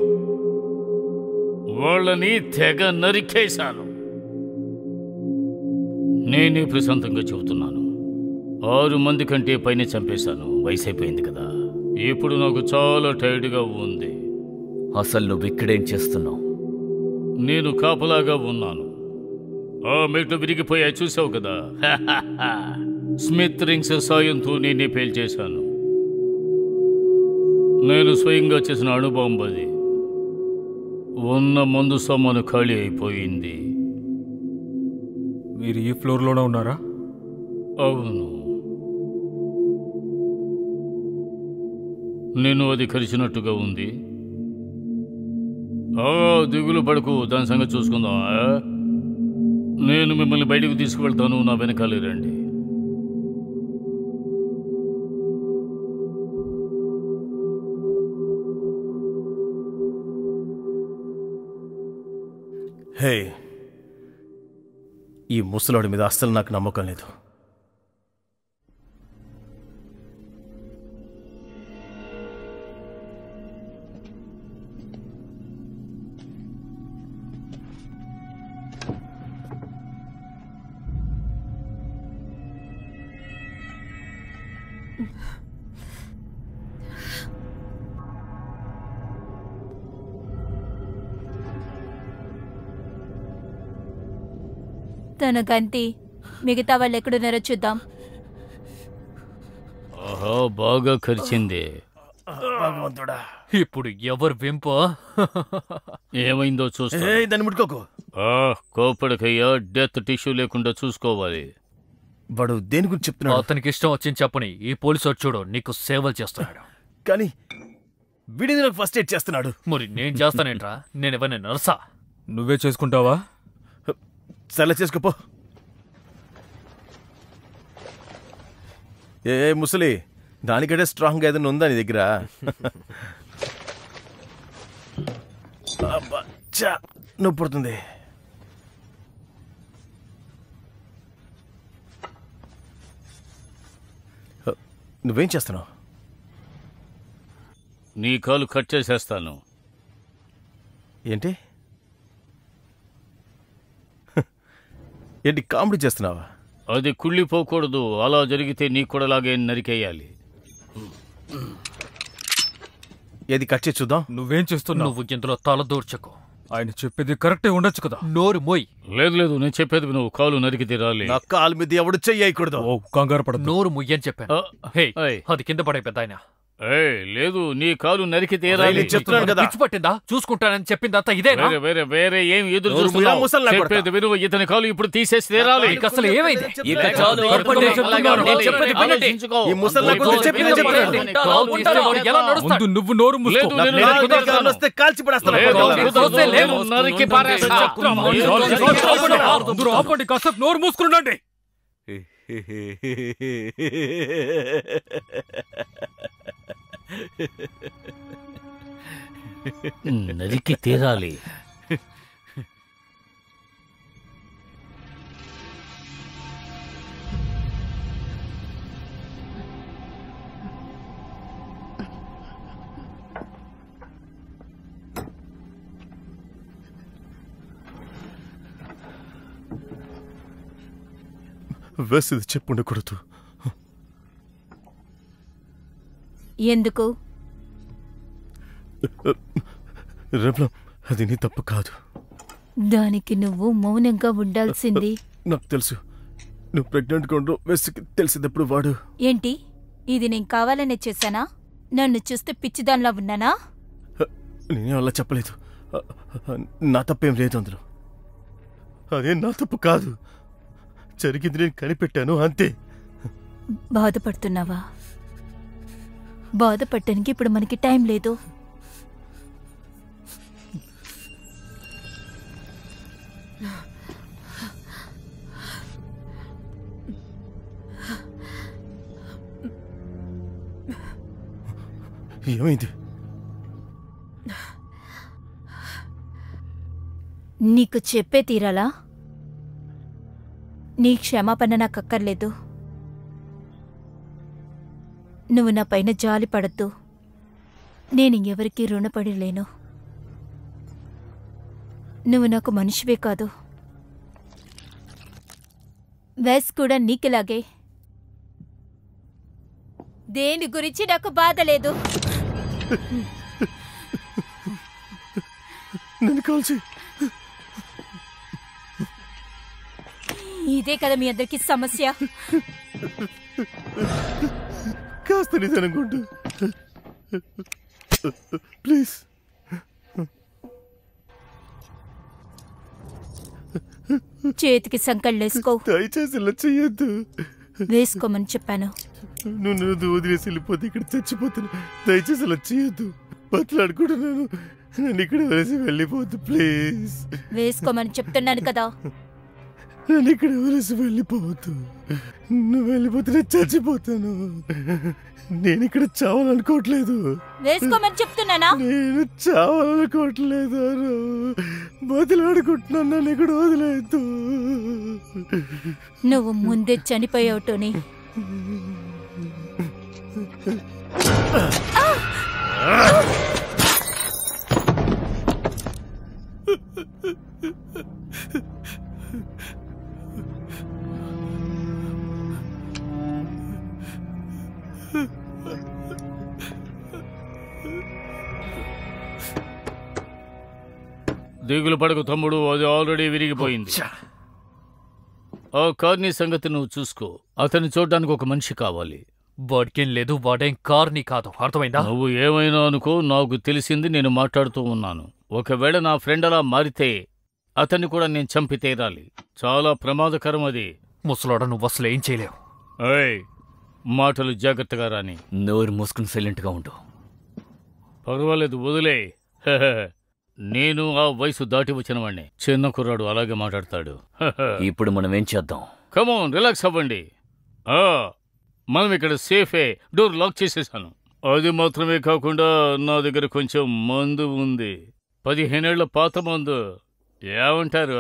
[SPEAKER 3] వాళ్ళని తెగ నరికేశాను. నేనే ప్రశాంతంగా చెబుతున్నాను. 6 మంది కంటే పైన చంపేశాను. వయసు అయిపోయింది కదా. ఇప్పుడు నాకు చాలా టైర్డ్గా ఉంది.
[SPEAKER 6] అసలు నువ్వు ఇక్కడేం చేస్తున్నావు?
[SPEAKER 3] నేను కాపలాగా ఉన్నాను. ఆ మెట్లు విరిగిపోయా, చూసావు కదా. స్మిత్ రింగ్స్ సాయంతో నేనే పేల్చేశాను. నేను స్వయంగా చేసిన అణుబాంబది. ఉన్న మందు సామాను ఖాళీ అయిపోయింది.
[SPEAKER 2] మీరు ఈ ఫ్లోర్లోనే ఉన్నారా?
[SPEAKER 3] అవును. నేను అది కరిచినట్టుగా ఉంది. దిగులు పడకు, దాని సంగతి చూసుకుందాం. నేను మిమ్మల్ని బయటకు తీసుకువెళ్తాను. నా వెనకాలే రండి.
[SPEAKER 4] హే, ఈ ముసలాడి మీద అస్సలు నాకు నమ్మకం లేదు.
[SPEAKER 1] తన గంతి, మిగతా వాళ్ళు ఎక్కడున్నారో చూద్దాం.
[SPEAKER 3] ఆహా, బాగా ఖర్చింది.
[SPEAKER 5] ఇప్పుడు ఎవరు వెంప?
[SPEAKER 3] ఏమైందో చూస్తా.
[SPEAKER 4] దాన్ని ముట్టుకోకు.
[SPEAKER 3] కోపడకయ్యా, డెత్ టిష్యూ లేకుండా చూసుకోవాలి.
[SPEAKER 4] వాడు దేని గురించి చెప్తున్నాడు?
[SPEAKER 5] అతనికి ఇష్టం వచ్చింది చెప్పని. ఈ పోలీసు చూడు నీకు సేవలు చేస్తున్నాడు.
[SPEAKER 4] కానీ వీడిని నాకు ఫస్ట్ ఎయిడ్ చేస్తున్నాడు.
[SPEAKER 5] మరి నేను చేస్తానేంట్రా? నేను ఎవరిని నర్సా?
[SPEAKER 2] నువ్వే చేసుకుంటావా?
[SPEAKER 4] సర్లే, చేసుకోపో. ఏ ముసలి, దానికంటే స్ట్రాంగ్గా ఏదైనా ఉందా నీ దగ్గర? నొప్పి పుడుతుంది. నువ్వేం చేస్తున్నావు?
[SPEAKER 3] నీ కాలు కట్ చేసేస్తాను.
[SPEAKER 4] ఏంటి ఏంటి కామెడీ చేస్తున్నావా?
[SPEAKER 3] అది కుళ్ళిపోకూడదు. అలా జరిగితే నీ కూడా లాగే నరికేయాలి.
[SPEAKER 4] ఏది కట్ చేసి చూద్దాం.
[SPEAKER 2] నువ్వేం చేస్తున్నావు?
[SPEAKER 5] నువ్వు ఇందులో తల దూర్చకు.
[SPEAKER 2] ఆయన చెప్పేది కరెక్టే ఉండొచ్చు కదా.
[SPEAKER 5] నోరు మోయ్.
[SPEAKER 3] లేదు నేను చెప్పేది నువ్వు కాలు నరికి తీరాలి.
[SPEAKER 4] నా కాలు మీద ఎవడు చెయ్యకూడదు.
[SPEAKER 2] ఓ కంగారు పడదు.
[SPEAKER 5] నోరు ముయ్యని చెప్పాను. హే, అది కింద పడే పెద్ద ఆయన.
[SPEAKER 3] లేదు నీ కాలు నరికి తీరాలి.
[SPEAKER 4] చెప్తున్నాను కదా.
[SPEAKER 5] పిచ్చి పట్టిందా? చూసుకుంటానని చెప్పిందంతా ఇదేనా?
[SPEAKER 3] వేరే ఏం ఎదురు చూస్తున్నావు? చెప్పేది విను. ఇతని కాలు ఇప్పుడు తీసేసి తీరాలి.
[SPEAKER 5] అసలు ఏమైంది?
[SPEAKER 6] ఇక చాలు, ఆపండి. నేను చెప్పేది వినండి.
[SPEAKER 4] ఈ ముసల్లా గురించి చెప్పిందే చెప్తాను.
[SPEAKER 5] ఎలా నడుస్తాడు?
[SPEAKER 2] ముందు నువ్వు నోరు మూసుకో.
[SPEAKER 4] కాల్చి పడేస్తాను.
[SPEAKER 3] నరికి
[SPEAKER 2] అందరూ ఆపండి, కాసేపు నోరు మూసుకున్నాండి.
[SPEAKER 3] నరికి తీరాలి.
[SPEAKER 4] వేసేది చెప్పుండకూడదు.
[SPEAKER 1] ఎందుకు?
[SPEAKER 4] రమణ, అది నీ తప్పు కాదు.
[SPEAKER 1] దానికి నువ్వు మౌనంగా ఉండాల్సింది.
[SPEAKER 4] నాకు తెలుసు. నువ్వు ప్రెగ్నెంట్గా ఉండవు వెస్కి తెలిసిందప్పుడు వాడు.
[SPEAKER 1] ఏంటి, ఇది నేను కావాలనే చేశానా? నన్ను చూస్తే పిచ్చిదానిలా ఉన్నానా?
[SPEAKER 4] నేనే అలా చెప్పలేదు. నా తప్పేం లేదు అందులో. అదే నా తప్పు కాదు. జరిగింది నేను కనిపెట్టాను, అంతే.
[SPEAKER 1] బాధపడుతున్నావా? బాధపడటానికి ఇప్పుడు మనకి టైం లేదు.
[SPEAKER 4] ఏమైంది?
[SPEAKER 1] నీకు చెప్పే తీరాలా? నీ క్షమాపణ నాకు అక్కర్లేదు. నువ్వు నా పైన జాలి పడద్దు. నేను ఎవరికీ రుణపడి లేను. నువ్వు నాకు మనిషివే కాదు. వేస్ కూడా నీకులాగే. దేని గురించి నాకు బాధ లేదు.
[SPEAKER 4] నన్ను కాల్చి.
[SPEAKER 1] ఇదే కదా మీ అందరికీ సమస్య.
[SPEAKER 4] కాస్త నిజనుకుంటూ ప్లీజ్.
[SPEAKER 1] చేతికి సంకళ్ళేసుకో.
[SPEAKER 4] దయచేసి ఇలా చెయ్యొద్దు.
[SPEAKER 1] వేసుకోమని చెప్పాను.
[SPEAKER 4] నువ్వు నన్ను వదిలేసి వెళ్ళిపోతే ఇక్కడ చచ్చిపోతాను. దయచేసి అలా చేయొద్దు. బతలాడుకుంటున్నాను. నన్ను ఇక్కడ వదిలేసి వెళ్ళిపోద్దు ప్లీజ్.
[SPEAKER 1] వేసుకోమని చెప్తున్నాను కదా.
[SPEAKER 4] నన్ను ఇక్కడ వదిలేసి వెళ్ళిపోవద్దు. నువ్వు వెళ్ళిపోతే నేను చచ్చిపోతాను. నేను ఇక్కడ చావాలనుకోవట్లేదు.
[SPEAKER 1] వేసుకోమని చెప్తున్నానా?
[SPEAKER 4] నేను చావాలనుకోవట్లేదు. బతలాడుకుంటున్నాను. నన్ను ఇక్కడ వదిలేదు.
[SPEAKER 1] నువ్వు ముందే చనిపోయావు టోనీ.
[SPEAKER 3] దిగులు పడకు తమ్ముడు, అది ఆల్రెడీ విరిగిపోయింది. ఆ కార్ని సంగతి నువ్వు చూసుకో. అతన్ని చూడడానికి ఒక మనిషి కావాలి.
[SPEAKER 5] వాడికేం లేదు. వాడేం కార్ని కాదు. అర్థమైందా?
[SPEAKER 3] నువ్వు ఏమైనా అనుకో, నాకు తెలిసింది. నేను మాట్లాడుతూ ఉన్నాను. ఒకవేళ నా ఫ్రెండ్ అలా మారితే అతన్ని కూడా నేను చంపి తీరాలి. చాలా ప్రమాదకరం అది.
[SPEAKER 5] ముసలోడ, నువ్వు అసలు ఏం చేయలేవు.
[SPEAKER 3] మాటలు జాగ్రత్తగా రాని.
[SPEAKER 6] నోరు మూసుకుని సైలెంట్గా ఉండు.
[SPEAKER 3] పర్వాలేదు, వదిలే. నేను ఆ వయసు దాటి వచ్చిన వాడిని. చిన్న కుర్రాడు అలాగే మాట్లాడతాడు.
[SPEAKER 6] ఇప్పుడు మనం ఏం చేద్దాం?
[SPEAKER 3] కమోన్, రిలాక్స్ అవ్వండి. మనం ఇక్కడ సేఫే. డోర్ లాక్ చేసేసాను. అది మాత్రమే కాకుండా నా దగ్గర కొంచెం మందు ఉంది. 15 ఏళ్ల పాత మందు. ఏమంటారు?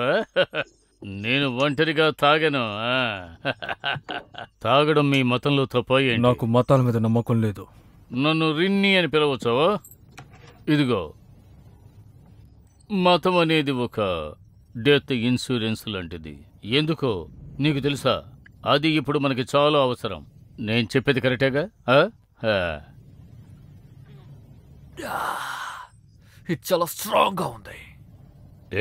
[SPEAKER 3] నేను ఒంటరిగా తాగను. తాగడం మీ మతంలో తప్ప.
[SPEAKER 2] నాకు మతాల మీద నమ్మకం లేదు.
[SPEAKER 3] నన్ను రిన్ని అని పిలవచ్చా? ఇదిగో, మతం అనేది ఒక డెత్ ఇన్సూరెన్స్ లాంటిది. ఎందుకో నీకు తెలుసా? అది ఇప్పుడు మనకి చాలా అవసరం. నేను చెప్పేది కరెక్టేగా?
[SPEAKER 5] ఇది చాలా స్ట్రాంగ్ గా ఉంది.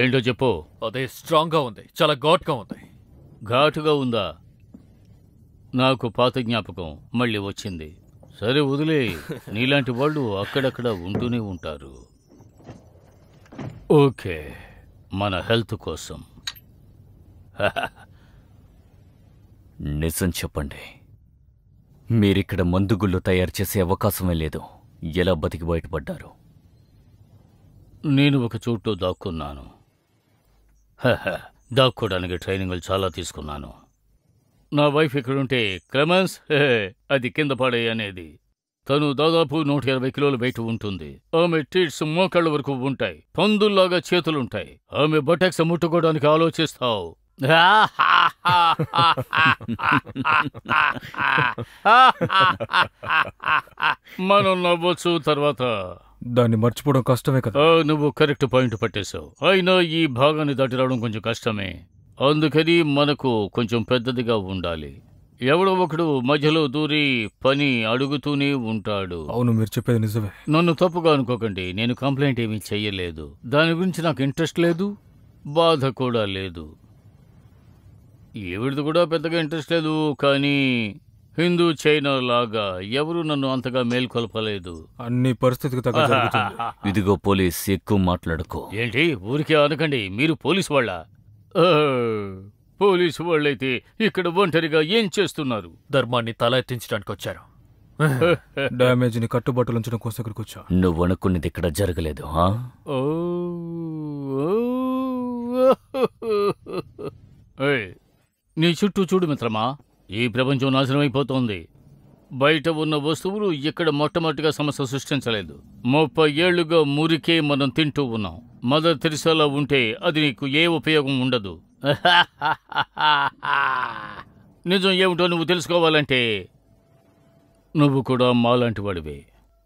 [SPEAKER 3] ఏంటో చెప్పు.
[SPEAKER 5] అదే స్ట్రాంగ్ గా ఉంది, చాలా ఘాటుగా ఉంది.
[SPEAKER 3] ఘాటుగా ఉందా? నాకు పాత జ్ఞాపకం మళ్ళీ వచ్చింది. సరే వదిలే, నీలాంటి వాళ్ళు అక్కడక్కడ ఉంటూనే ఉంటారు. ఓకే, మన హెల్త్ కోసం.
[SPEAKER 6] నిజం చెప్పండి, మీరిక్కడ మందుగుళ్ళు తయారు చేసే అవకాశమే లేదు. ఎలా బతికి బయటపడ్డారు?
[SPEAKER 3] నేను ఒక చోటు దాక్కున్నాను. దాక్కోడానికి ట్రైనింగ్లు చాలా తీసుకున్నాను. నా వైఫ్ ఇక్కడుంటే క్లెమెన్స్ అది కింద పడే అనేది. తను దాదాపు 120 కిలోల వెయిట్ ఉంటుంది. ఆమె టీట్స్ మోకాళ్ళ వరకు ఉంటాయి. పందుల్లాగా చేతులుంటాయి. ఆమె బటెక్స్ ముట్టుకోవడానికి ఆలోచిస్తావు. మనం నవ్వచ్చు. తర్వాత
[SPEAKER 2] దాన్ని మర్చిపోవడం కష్టమే కదా.
[SPEAKER 3] నువ్వు కరెక్ట్ పాయింట్ పట్టేశావు. అయినా ఈ భాగాన్ని దాటి రావడం కొంచెం కష్టమే. అందుకని మనకు కొంచెం పెద్దదిగా ఉండాలి. ఎవడో ఒకడు మధ్యలో దూరి పని అడుగుతూనే ఉంటాడు.
[SPEAKER 2] అవును, మీరు చెప్పేది నిజమే.
[SPEAKER 3] నన్ను తప్పుగా అనుకోకండి, నేను కంప్లైంట్ ఏమీ చెయ్యలేదు. దాని గురించి నాకు ఇంట్రెస్ట్ లేదు, బాధ కూడా లేదు. ఎవరిది కూడా పెద్దగా ఇంట్రెస్ట్ లేదు. కానీ హిందూ చైనా లాగా ఎవరు నన్ను అంతగా మేల్కొల్పలేదు.
[SPEAKER 2] అన్ని పరిస్థితికి తగ్గ జరుగుతుంది.
[SPEAKER 6] ఇదిగో పోలీస్, ఎక్కువ మాట్లాడుకో.
[SPEAKER 3] ఏంటి ఊరికే అనకండి, మీరు పోలీసు వాళ్ళ? పోలీసు వాళ్ళైతే ఇక్కడ ఒంటరిగా ఏం చేస్తున్నారు?
[SPEAKER 5] ధర్మాన్ని తల ఎత్తించడానికి వచ్చారు.
[SPEAKER 2] డ్యామేజ్ ని కట్టుబాటులు ఉంచడం కోసం ఇక్కడికి వచ్చా.
[SPEAKER 6] నువ్వు అనుకున్నది ఇక్కడ జరగలేదు.
[SPEAKER 3] నీ చుట్టూ చూడు మిత్రమా, ఈ ప్రపంచం నాశనమైపోతోంది. బయట ఉన్న వస్తువులు ఇక్కడ మొట్టమొదటిగా సమస్య సృష్టించలేదు. 30 ఏళ్లుగా మురికే మనం తింటూ ఉన్నాం. మదర్ తెరిసాలా ఉంటే అది నీకు ఏ ఉపయోగం ఉండదు. నిజం ఏమిటో నువ్వు తెలుసుకోవాలంటే నువ్వు కూడా మాలాంటి వాడివే.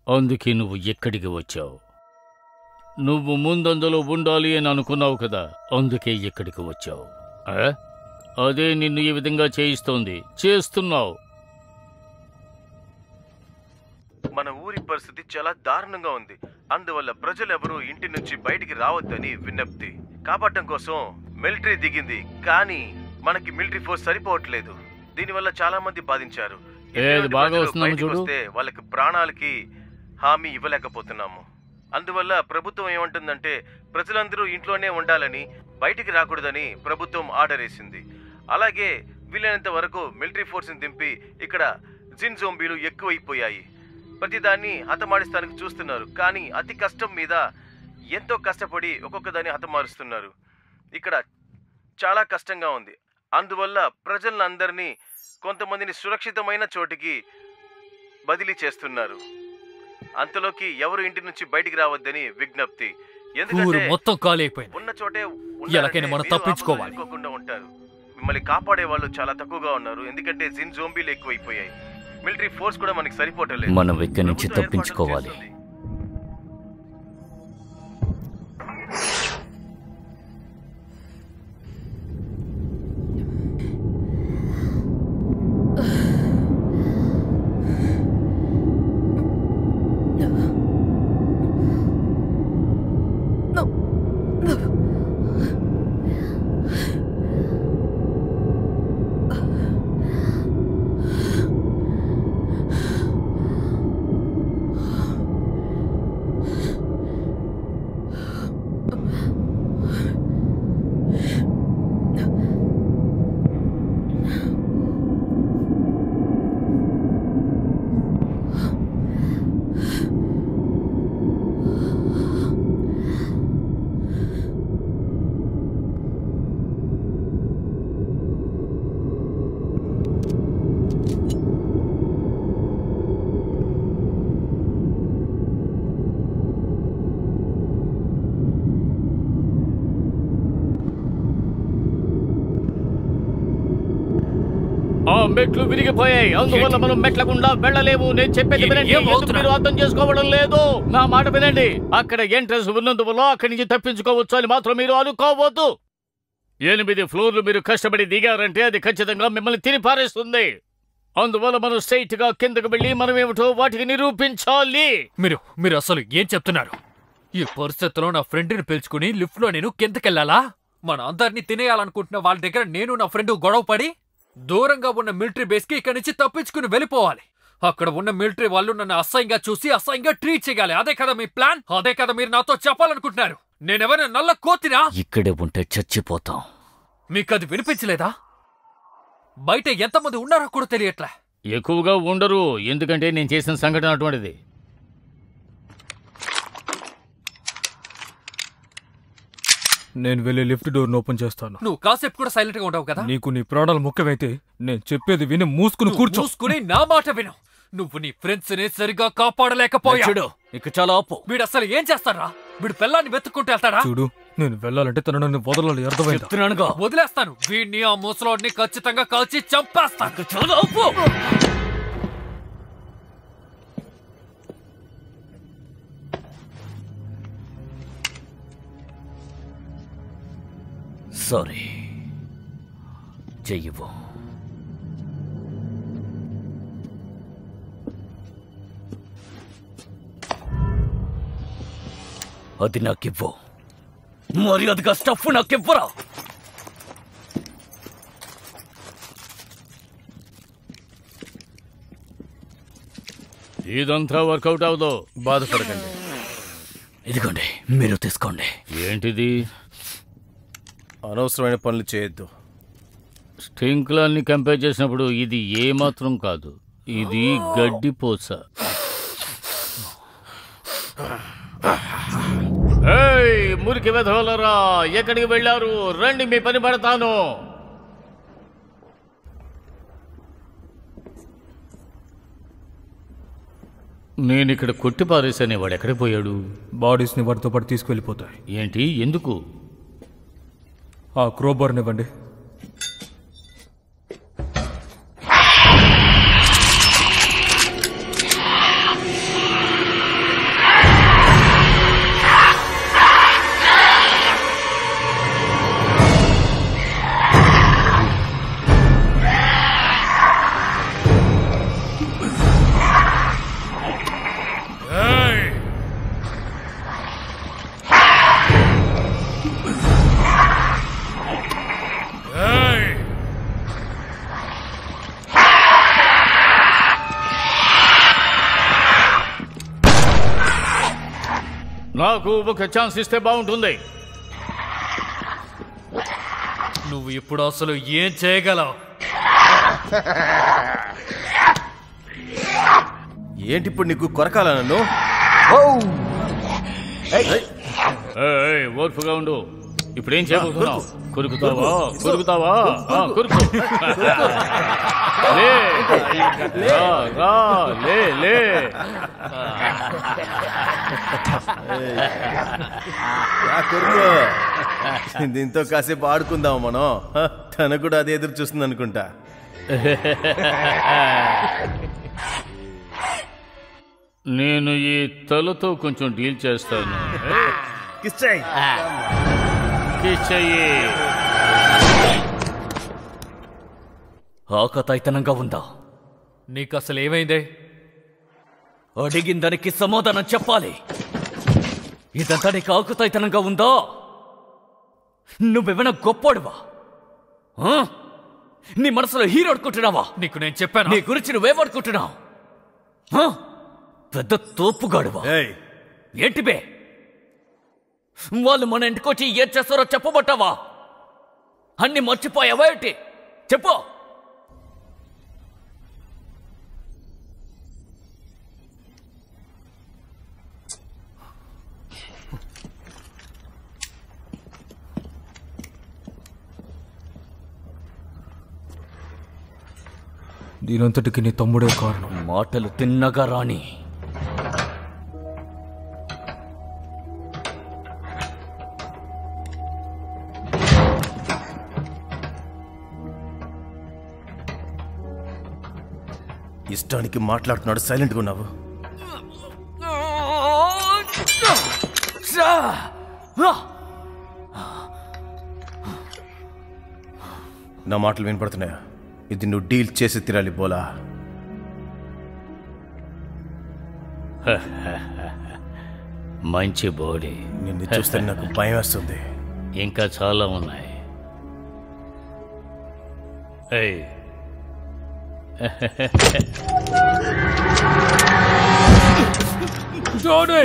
[SPEAKER 3] అందుకే నువ్వు ఎక్కడికి వచ్చావు. నువ్వు ముందందులో ఉండాలి అని అనుకున్నావు కదా, అందుకే ఎక్కడికి వచ్చావు. అదే నిన్ను ఈ విధంగా చేస్తున్నావు.
[SPEAKER 4] మన ఊరి పరిస్థితి చాలా దారుణంగా ఉంది. అందువల్ల ప్రజలెవరూ ఇంటి నుంచి బయటికి రావద్దని విజ్ఞప్తి. కాపాడటం కోసం మిలిటరీ దిగింది, కానీ మనకి మిలిటరీ ఫోర్స్ సరిపోవట్లేదు. దీనివల్ల చాలా మంది బాధించారు. వాళ్ళకి ప్రాణాలకి హామీ ఇవ్వలేకపోతున్నాము. అందువల్ల ప్రభుత్వం ఏమంటుందంటే ప్రజలందరూ ఇంట్లోనే ఉండాలని, బయటికి రాకూడదని ప్రభుత్వం ఆర్డర్ వేసింది. అలాగే వీలైనంత వరకు మిలిటరీ ఫోర్స్ని దింపి ఇక్కడ జిన్ జోంబీలు ఎక్కువైపోయాయి. ప్రతిదాన్ని హతమాడిస్తానికి చూస్తున్నారు, కానీ అతి కష్టం మీద ఎంతో కష్టపడి ఒక్కొక్క దాన్ని హతమారుస్తున్నారు. ఇక్కడ చాలా కష్టంగా ఉంది. అందువల్ల ప్రజలందరినీ కొంతమందిని సురక్షితమైన చోటికి బదిలీ చేస్తున్నారు. అంతలోకి ఎవరు ఇంటి నుంచి బయటికి రావద్దని విజ్ఞప్తి.
[SPEAKER 5] ఊరు మొత్తం ఖాళీ అయిపోయింది.
[SPEAKER 4] ఉన్న చోటే
[SPEAKER 5] ఎలాగైనా మనం తప్పించుకోవాలి.
[SPEAKER 4] ఉంటారు. మిమ్మల్ని కాపాడే వాళ్ళు చాలా తక్కువగా ఉన్నారు, ఎందుకంటే జిన్ జోంబీలు ఎక్కువైపోయాయి. మిలిటరీ ఫోర్స్ కూడా మనకి సరిపోవటం లేదు.
[SPEAKER 6] మనం ఇక్కడి నుంచి తప్పించుకోవాలి.
[SPEAKER 3] మెట్లు విరిగిపోయాయి, అందువల్ల మనం మెట్ల గుండా వెళ్ళలేము. నేను చెప్పేది వినండి, ఎందుకు మీరు అర్థం చేసుకోవడం లేదు? నా మాట వినండి. అక్కడ ఎంట్రన్స్ ఉన్నందువల్ల అక్కడి నుంచి తప్పించుకోవచ్చు అని మాత్రం మీరు అనుకోవద్దు. 8 ఫ్లోర్లు మీరు కష్టపడి దిగారంటే అది ఖచ్చితంగా మిమ్మల్ని తిని పారేస్తుంది. అందువల్ల మనం స్ట్రైట్ గా కిందకు వెళ్ళి మనం ఏమిటో వాటికి నిరూపించాలి.
[SPEAKER 5] మీరు అసలు ఏం చెప్తున్నారు? ఈ పరిస్థితిలో నా ఫ్రెండ్ని పిలుచుకుని లిఫ్ట్ లో నేను కిందకెళ్ళాలా? మన అందరినీ తినేయాలనుకుంటున్న వాళ్ళ దగ్గర నేను నా ఫ్రెండ్ గొడవ పడి దూరంగా ఉన్న మిలిటరీ బేస్ కి ఇక్కడి నుంచి తప్పించుకుని వెళ్ళిపోవాలి. అక్కడ ఉన్న మిలిటరీ వాళ్ళు నన్ను అసహ్యంగా చూసి అసహ్యంగా ట్రీట్ చేయాలి. అదే కదా మీ ప్లాన్? అదే కదా మీరు నాతో చెప్పాలనుకుంటున్నారు? నేనెవరైనా నల్ల కోతినా?
[SPEAKER 6] ఇక్కడే ఉంటే చచ్చిపోతాం.
[SPEAKER 5] మీకు అది వినిపించలేదా? బయట ఎంతమంది ఉన్నారో కూడా తెలియట్లే.
[SPEAKER 3] ఎక్కువగా ఉండరు, ఎందుకంటే నేను చేసిన సంఘటన అటువంటిది.
[SPEAKER 2] నేను వెళ్ళి లిఫ్ట్ డోర్ ఓపెన్ చేస్తాను.
[SPEAKER 5] నువ్వు కాసేపు కూడా సైలెంట్ గా ఉండవు కదా?
[SPEAKER 2] నీకు నీ ప్రాణాలు ముఖ్యమైతే నేను చెప్పేది విని మూసుకుని కూర్చో.
[SPEAKER 5] చూసుకుని నా మాట విను. నువ్వు నీ ఫ్రెండ్స్ ని సరిగా కాపాడలేకపోయా.
[SPEAKER 6] చూడు, ఇక చాలా ఆపు.
[SPEAKER 5] వీడు అసలు ఏం చేస్తారా? వీడు పిల్లాన్ని వెతుక్కుంటూ వెళ్తాడా?
[SPEAKER 2] చూడు, నేను వెళ్ళాలంటే తన నన్ను వదలాలి, అర్థమైందా?
[SPEAKER 6] చెప్తున్నానుగా.
[SPEAKER 5] వదిలేస్తాను. వీడిని ఆ ముసలోడిని ఖచ్చితంగా కాల్చి చంపేస్తాను.
[SPEAKER 6] చాలా ఆపు. సారీ, చెయ్యవు. అది నాకివ్వు. మర్యాదగా స్టఫ్ నాకివ్వరా.
[SPEAKER 3] ఇదంతా వర్కౌట్ అవదో,
[SPEAKER 4] బాధపడకండి.
[SPEAKER 6] ఇదిగోండి, మీరు తీసుకోండి.
[SPEAKER 3] ఏంటిది?
[SPEAKER 4] అనవసరమైన పనులు చేయొద్దు.
[SPEAKER 3] స్టింక్లర్ని కంపేర్ చేసినప్పుడు ఇది ఏమాత్రం కాదు. ఇది గడ్డిపోస. మురికి వెధవలరా, ఎక్కడికి వెళ్ళారు? రండి, మీ పని పడతాను. నేను ఇక్కడ కొట్టి పారేసానే, వాడు ఎక్కడికి పోయాడు?
[SPEAKER 2] బాడీస్ ని వాటితో పాటు తీసుకువెళ్ళిపోతాయి.
[SPEAKER 3] ఏంటి? ఎందుకు?
[SPEAKER 2] ఆ క్రోబార్ని ఇవ్వండి.
[SPEAKER 3] నాకు ఒక ఛాన్స్ ఇస్తే బాగుంటుంది.
[SPEAKER 5] నువ్వు ఇప్పుడు అసలు ఏం చేయగలవు?
[SPEAKER 4] ఏంటి ఇప్పుడు నీకు కొరకాల నన్ను?
[SPEAKER 3] ఓర్పుగా ఉండు. ఇప్పుడేం చేయబోతున్నావు? కొరుకుతావా? కొరుకుతావా? కొరుకు. లే రా, లే లే.
[SPEAKER 4] కొరుకు. దీంతో కాసేపు ఆడుకుందాం మనం. తన కూడా అదే ఎదురు చూస్తుంది అనుకుంటా.
[SPEAKER 3] నేను ఈ తలతో కొంచెం డీల్ చేస్తాను.
[SPEAKER 4] కిస్ చెయ్.
[SPEAKER 3] కిస్ చెయ్యి.
[SPEAKER 6] ఆకతాయితనంగా ఉందా?
[SPEAKER 5] నీకు అసలు ఏమైందే?
[SPEAKER 6] అడిగిన దానికి సమాధానం చెప్పాలి. ఇదంతా నీకు ఆకతాయితనంగా ఉందా? నువ్వేమైనా గొప్పోడువా? నీ మనసులో హీరో అనుకుంటున్నావా?
[SPEAKER 5] నీకు నేను చెప్పాను.
[SPEAKER 6] నీ గురించి నువ్వేమనుకుంటున్నావు? పెద్ద తోపుగాడువా? ఏంటి బే? వాళ్ళు మన ఇంటికొచ్చి ఏం చేస్తారో చెప్పబట్టావా? అన్ని మర్చిపోయావా ఏంటి? చెప్పు.
[SPEAKER 2] దీనంతటికి నీ తమ్ముడే కారణం.
[SPEAKER 6] మాటలు తిన్నగా రాని.
[SPEAKER 4] ఇష్టానికి మాట్లాడుతున్నాడు, సైలెంట్గా ఉన్నావు. నా మాటలు వినపడుతున్నాయా? ఇది నువ్వు డీల్ చేసి తిరాలి బోలా.
[SPEAKER 3] మంచి బాడీ.
[SPEAKER 4] నిన్ను చూస్తే నాకు భయం వేస్తుంది.
[SPEAKER 3] ఇంకా చాలా ఉన్నాయి. ఏయ్,
[SPEAKER 2] జానీ!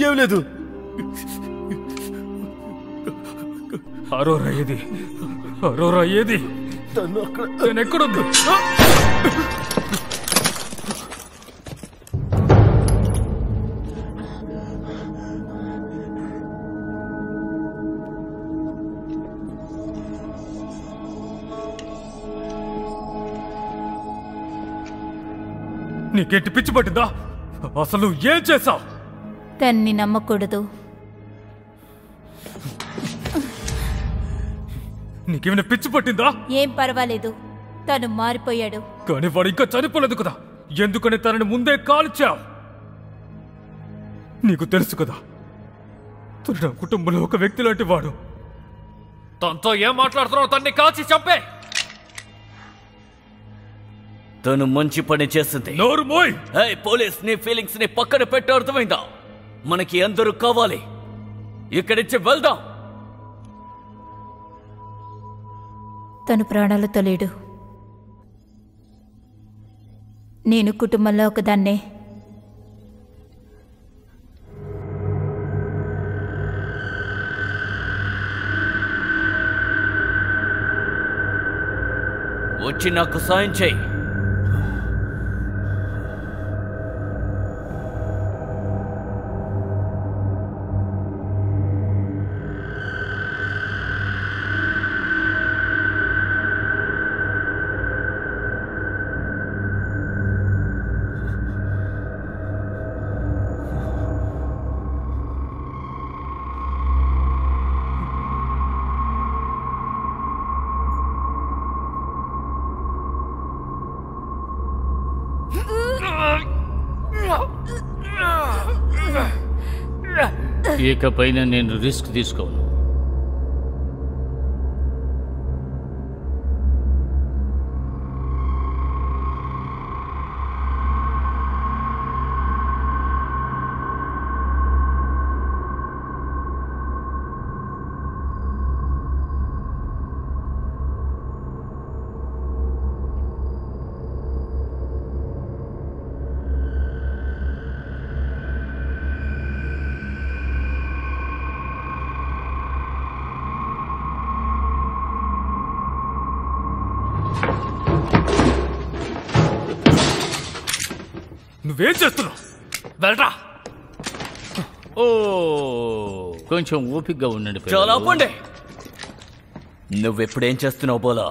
[SPEAKER 4] ఏం లేదు.
[SPEAKER 2] అరోరా ఏది? అరోరా ఏది? నేను ఎక్కడుంది? నీకేంటి పిచ్చి పట్టిందా? అసలు ఏం చేశావు?
[SPEAKER 1] తన్ని నమ్మకూడదు.
[SPEAKER 2] నీకేమైనా పిచ్చి పట్టిందా?
[SPEAKER 1] ఏం పర్వాలేదు, తను మారిపోయాడు.
[SPEAKER 2] కానీ వాడు ఇంకా చనిపోలేదు కదా, ఎందుకని తనని ముందే కాల్చావు? నీకు తెలుసు కదా, తను నా కుటుంబంలో ఒక వ్యక్తి లాంటి వాడు.
[SPEAKER 5] తనతో ఏం మాట్లాడుతున్నావు? తన్ని కాల్చి చంపే.
[SPEAKER 6] తను మంచి పని చేస్తుంది.
[SPEAKER 2] నోరు మోయ్!
[SPEAKER 6] పోలీస్ నీ ఫీలింగ్స్ ని పక్కన పెట్టి అర్థమైందా? మనకి అందరూ కావాలి. ఇక్కడి నుంచి వెళ్దాం.
[SPEAKER 1] తను ప్రాణాలతో లేడు. నేను కుటుంబంలో ఒకదాన్నే.
[SPEAKER 6] వచ్చి నాకు సాయం చేయి.
[SPEAKER 3] ఇకపైన నేను రిస్క్ తీసుకోను.
[SPEAKER 2] నువ్వేం చేస్తున్నావు?
[SPEAKER 5] వెళ్ళరా.
[SPEAKER 3] ఓ, కొంచెం ఓపికగా ఉండండి.
[SPEAKER 6] చాలా ఆపండి. నువ్వెప్పుడేం చేస్తున్నావు బోలా?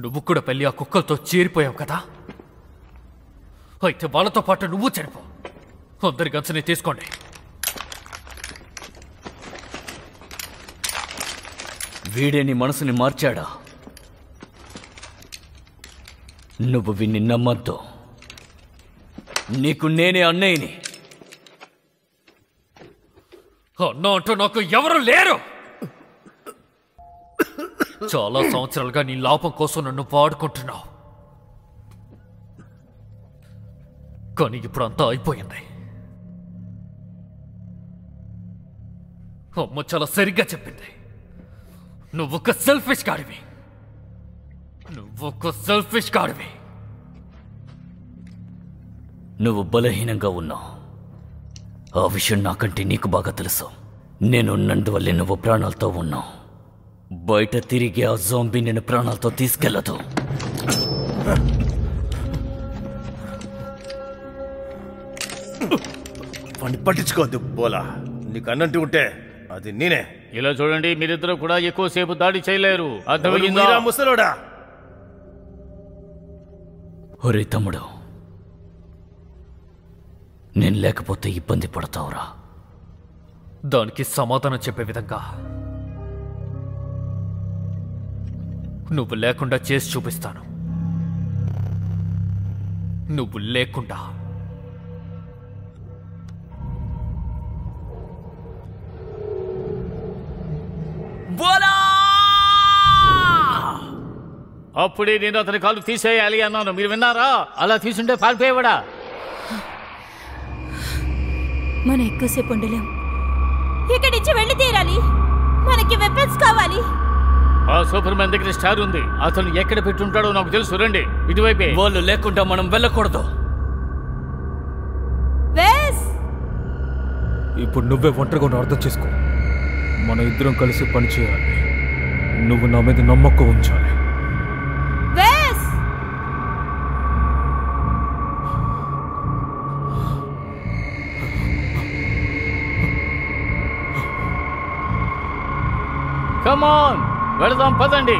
[SPEAKER 5] నువ్వు కూడా పెళ్లి ఆ కుక్కలతో చేరిపోయావు కదా, అయితే వాళ్ళతో పాటు నువ్వు చనిపో. అందరి గన్స్ని తీసుకోండి.
[SPEAKER 6] వీడే నీ మనసుని మార్చాడా? నువ్వు విన్ని నమ్మద్దు. నీకు నేనే అన్నయ్యని.
[SPEAKER 5] అన్న అంటూ నాకు ఎవరు లేరు. చాలా సంవత్సరాలుగా నీ లాభం కోసం నన్ను వాడుకుంటున్నావు, కానీ ఇప్పుడు అంతా అయిపోయింది. అమ్మ చాలా సరిగ్గా చెప్పింది. నువ్వొక సెల్ఫిష్ గాడివి. నువ్వొక సెల్ఫిష్ గాడివి.
[SPEAKER 6] నువ్వు బలహీనంగా ఉన్నావు. ఆ విషయం నాకంటే నీకు బాగా తెలుసు. నేనున్నందువల్లే నువ్వు ప్రాణాలతో ఉన్నావు. బయట తిరిగి ఆ జాంబీ నేను ప్రాణాలతో తీసుకెళ్ళదు.
[SPEAKER 4] వాడిని పట్టించుకోవద్దు బోలా. నీకు అన్నంటూ ఉంటే అది నేనే.
[SPEAKER 3] ఇలా చూడండి, మీరిద్దరూ కూడా ఎక్కువసేపు దాడి చేయలేరు. అర్థమైందా?
[SPEAKER 4] ముసలోడా.
[SPEAKER 6] ఒరే తమ్ముడు, నేను లేకపోతే ఇబ్బంది పడతావురా.
[SPEAKER 5] దానికి సమాధానం చెప్పే విధంగా నువ్వు లేకుండా చేసి చూపిస్తాను. నువ్వు లేకుండా.
[SPEAKER 3] అప్పుడే నేను అతని కాలు తీసేయాలి అన్నాను. మీరు విన్నారా? అలా తీసుంటే పారిపోయేవాడా?
[SPEAKER 1] మనం ఎక్కువసేపు ఉండలేం. ఇక్కడి నుంచి వెళ్ళి తీరాలి. మనకి వెపన్స్ కావాలి.
[SPEAKER 3] ఆ సూపర్ మ్యాన్ దగ్గర స్టార్ ఉంది. అతను ఎక్కడ పెట్టుంటాడో నాకు తెలుసు. రండి ఇటువైపే.
[SPEAKER 6] వాళ్ళు లేకుండా మనం వెళ్ళకూడదు.
[SPEAKER 2] ఇప్పుడు నువ్వే ఒంటరిగా అర్థం చేసుకో. మన ఇద్దరం కలిసి పని చేయాలి. నువ్వు నా మీద నమ్మకం ఉంచాలి.
[SPEAKER 3] కమాన్ వెళదాం, పదండి.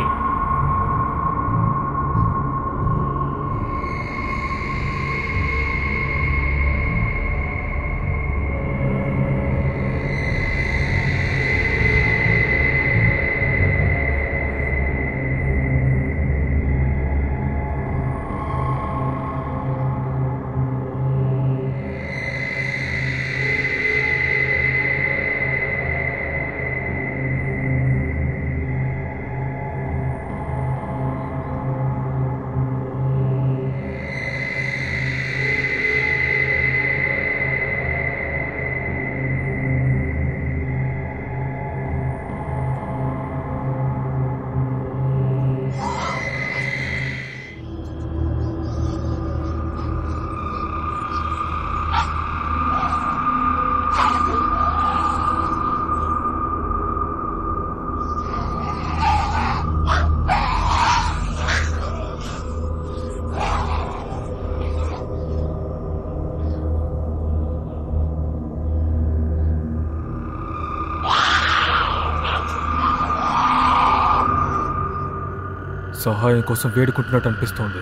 [SPEAKER 2] సహాయం కోసం వేడుకుంటున్నట్టు అనిపిస్తోంది.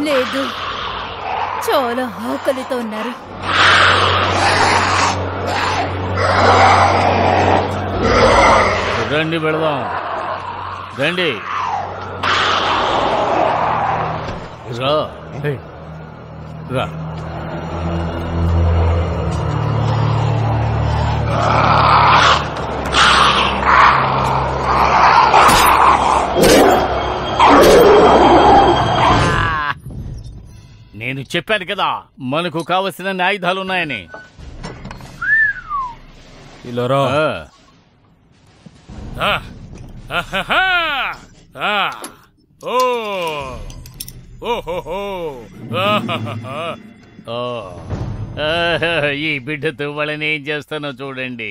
[SPEAKER 1] లేదు, చాలా ఆకలితో ఉన్నారు.
[SPEAKER 3] రండి వెళదాం, రండి. రా రా. నేను చెప్పాను కదా మనకు కావలసిన ఆయుధాలున్నాయని.
[SPEAKER 2] ఇలా రా.
[SPEAKER 3] ఈ బిడ్డతో వాళ్ళని ఏం చేస్తానో చూడండి.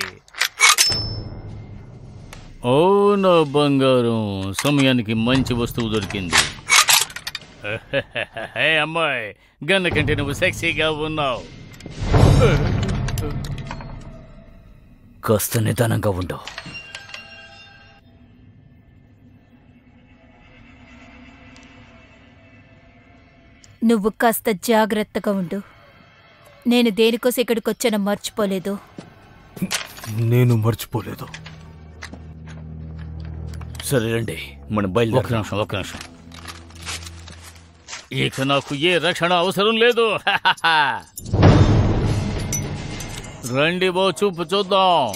[SPEAKER 3] ఓ నా బంగారం, సమయానికి మంచి వస్తువు దొరికింది. అమ్మాయి, గన్న కంటే నువ్వు సెక్సీగా ఉన్నావు.
[SPEAKER 6] కాస్త నిదానంగా ఉండు.
[SPEAKER 1] నువ్వు కాస్త జాగ్రత్తగా ఉండు. నేను దేనికోసం ఇక్కడికి వచ్చానో మర్చిపోలేదు.
[SPEAKER 2] నేను మర్చిపోలేదు.
[SPEAKER 6] సరే రండి, మనం
[SPEAKER 3] ఒక
[SPEAKER 6] బయలుదేరు.
[SPEAKER 3] నిమిషం, ఒక నిమిషం. ఇక నాకు ఏ రక్షణ అవసరం లేదు. రండి బో, చూపు చూద్దాం.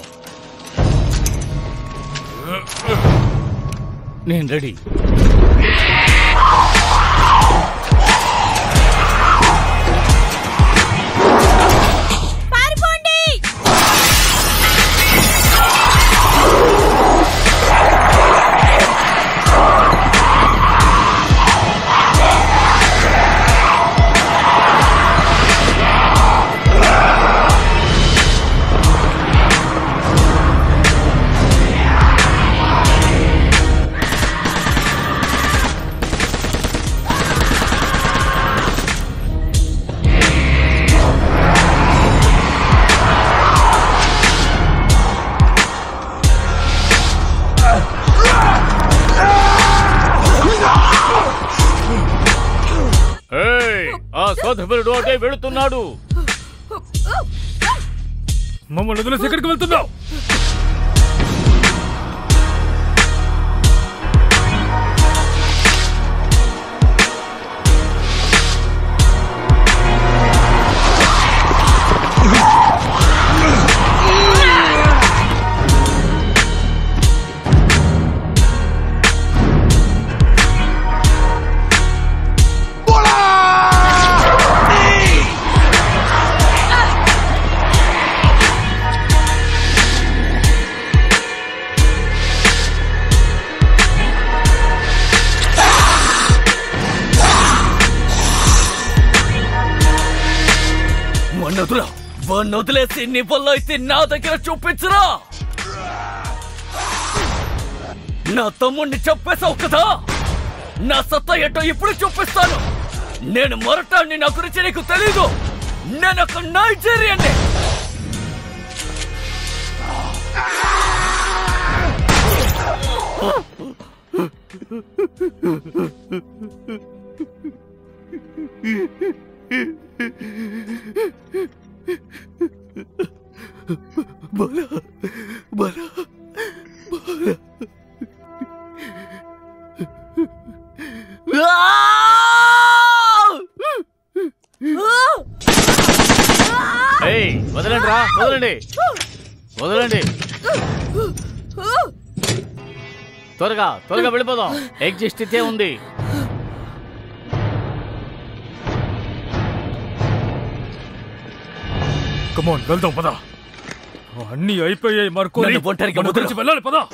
[SPEAKER 3] నేను రెడీ. ఆ సోదరుడు అటే వెళుతున్నాడు.
[SPEAKER 2] మమ్మల్ని వదిలేసి ఎక్కడికి వెళ్తున్నావు?
[SPEAKER 6] వదిలేసి నీ వల్ల అయితే నా దగ్గర చూపించరా? నా తమ్ముడిని చెప్పేశావు కదా, నా సత్తా ఏంటో ఇప్పుడు చూపిస్తాను. నేను మొరటాన్ని, నా గురించి నీకు తెలీదు. నేను ఒక నైజీరియన్ని.
[SPEAKER 3] వదలండి రా, వదలండి, వదలండి. త్వరగా త్వరగా వెళ్ళిపోదాం. ఎగ్జిస్ట్ ఇదే ఉంది.
[SPEAKER 2] కమాన్ వెళ్దాం పదా. అన్నీ అయిపోయాయి. మరొక ఒంటరికి వెళ్ళాలి పదా.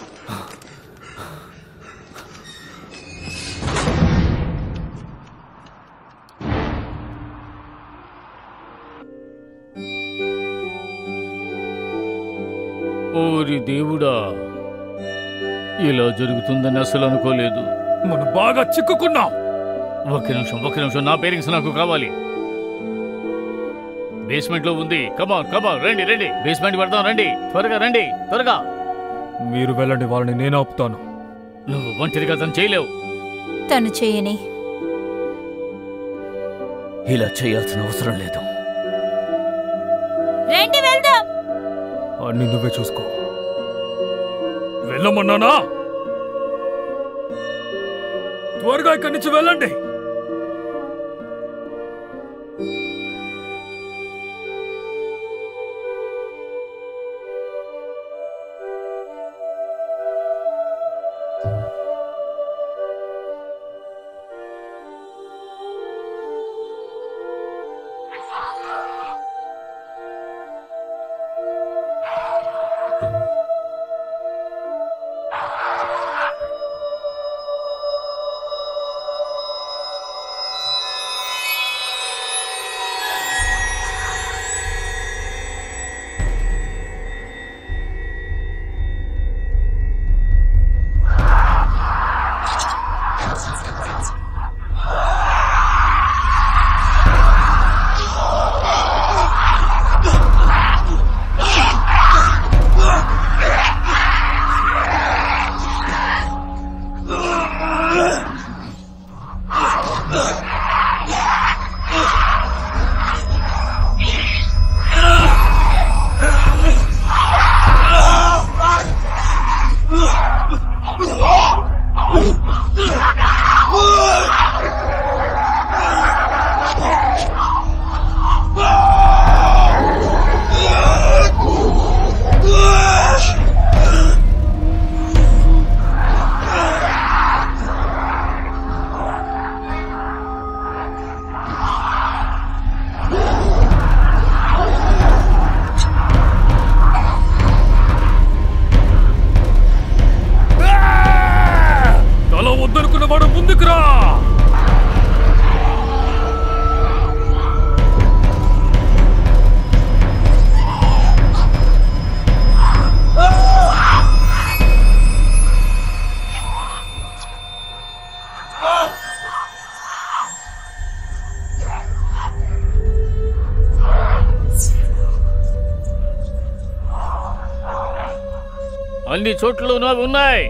[SPEAKER 3] ఓరి దేవుడా, ఇలా జరుగుతుందని అసలు అనుకోలేదు.
[SPEAKER 2] మనం బాగా చిక్కుకున్నాం.
[SPEAKER 3] ఒక్క నిమిషం, నా పేరెంట్స్ నాకు కావాలి. బేస్మెంట్ లో ఉంది. కమాన్ కమాన్, రండి రండి, బేస్మెంట్ పెడతాం. రండి, త్వరగా రండి, త్వరగా.
[SPEAKER 2] మీరు వెళ్ళండి, వాళ్ళని నేను ఆపుతాను.
[SPEAKER 3] నువ్వు ఒంటరిగా తను చేయలేవు.
[SPEAKER 1] తను చేయని.
[SPEAKER 6] ఇలా చేయాల్సిన అవసరం లేదు.
[SPEAKER 1] రండి వెళ్దాం.
[SPEAKER 2] అన్ని నువ్వే చూసుకో. వెళ్ళమన్నానా? త్వరగా ఇక్కడి నుంచి వెళ్ళండి.
[SPEAKER 3] అన్ని చోట్ల ఉన్నాయి.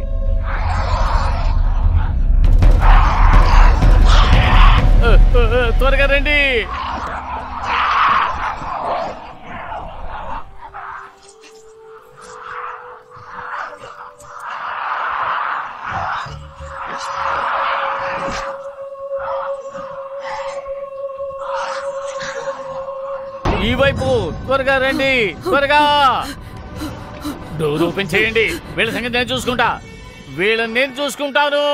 [SPEAKER 3] త్వరగా రండి. ఈ వైపు త్వరగా రండి, త్వరగా డోర్ ఓపెన్ చేయండి. వీళ్ళ సంగతి నేను చూసుకుంటా, వీళ్ళని నేను చూసుకుంటాను.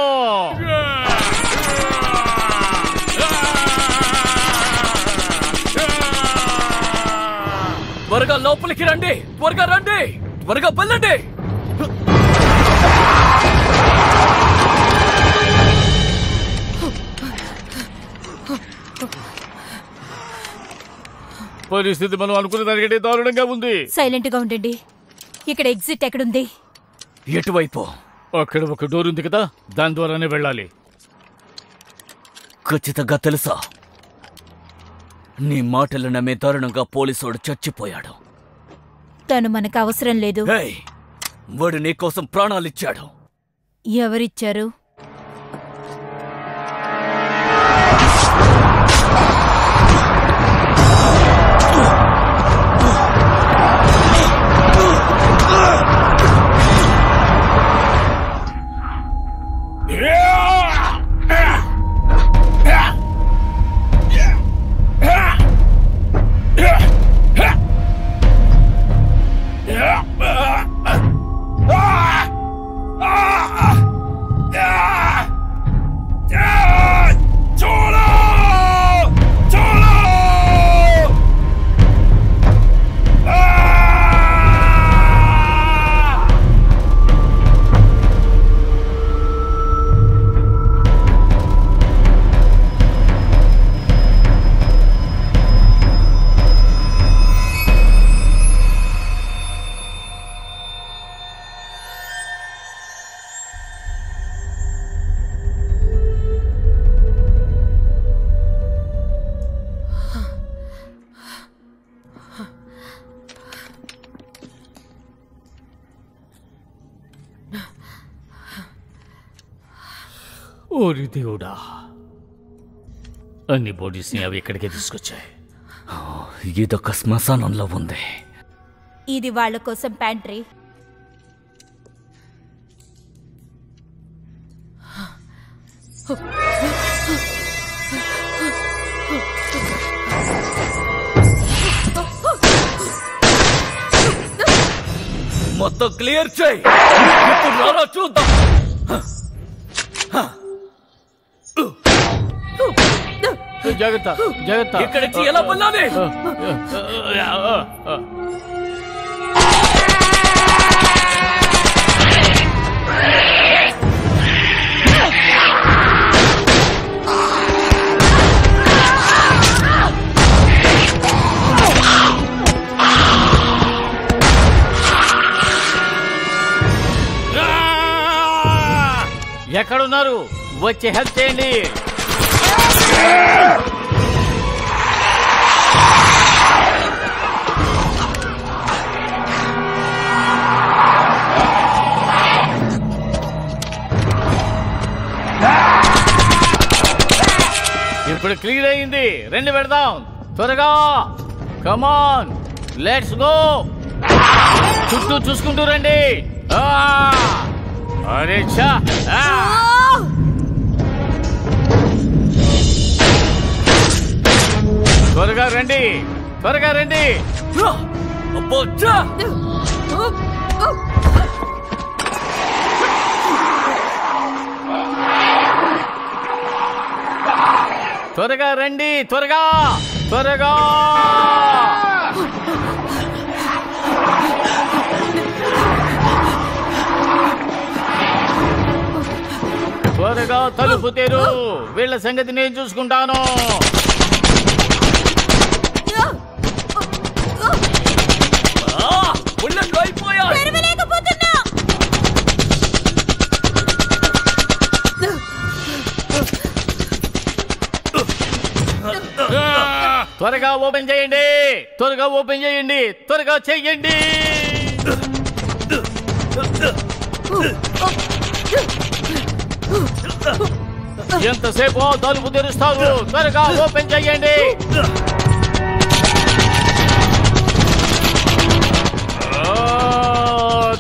[SPEAKER 6] త్వరగా లోపలికి రండి, త్వరగా రండి, త్వరగా వెళ్ళండి.
[SPEAKER 3] పరిస్థితి మనం అనుకున్న దానికంటే దారుణంగా ఉంది.
[SPEAKER 1] సైలెంట్ గా ఉండండి. ఇక్కడ ఎగ్జిట్ ఎక్కడుంది?
[SPEAKER 6] ఎటువైపు?
[SPEAKER 3] అక్కడ ఒక డోర్ ఉంది కదా, దాని ద్వారానే వెళ్ళాలి.
[SPEAKER 6] ఖచ్చితంగా తెలుసా? నీ మాటలు నమ్మే దారుణంగా పోలీసోడు చచ్చిపోయాడు.
[SPEAKER 1] తను మనకు అవసరం లేదు.
[SPEAKER 6] వాడు నీకోసం ప్రాణాలిచ్చాడు.
[SPEAKER 1] ఎవరిచ్చారు?
[SPEAKER 3] ఓరి దేవుడా, అన్ని బాడీస్ని అవి ఇక్కడికే తీసుకొచ్చాయి.
[SPEAKER 6] ఇదొక శ్మశానంలో ఉంది.
[SPEAKER 1] ఇది వాళ్ళ కోసం ప్యాంట్రీ.
[SPEAKER 6] మొత్తం క్లియర్ చేయి. ఇప్పుడు రారా చూద్దాం.
[SPEAKER 3] జాగ్రత్త, జాగ్రత్త.
[SPEAKER 6] ఇక్కడికి ఎలా వెళ్ళాలి?
[SPEAKER 3] ఎక్కడున్నారు? వచ్చి హెల్ప్ చేయండి. ఇప్పుడు క్లియర్ అయింది. రెండు పెడదాం త్వరగా. కమాన్, లెట్స్ గో. చుట్టూ చూసుకుంటూ రండి. అరే చా, త్వరగా రండి, త్వరగా రండి. త్వరగా రండి, త్వరగా, త్వరగా. త్వరగా తలుపు తెరు. వీళ్ళ సంగతి నేను చూసుకుంటాను. త్వరగా ఓపెన్ చేయండి, త్వరగా ఓపెన్ చేయండి, త్వరగా చెయ్యండి. ఎంతసేపు తలుపు తెరుస్తారు? త్వరగా ఓపెన్ చేయండి.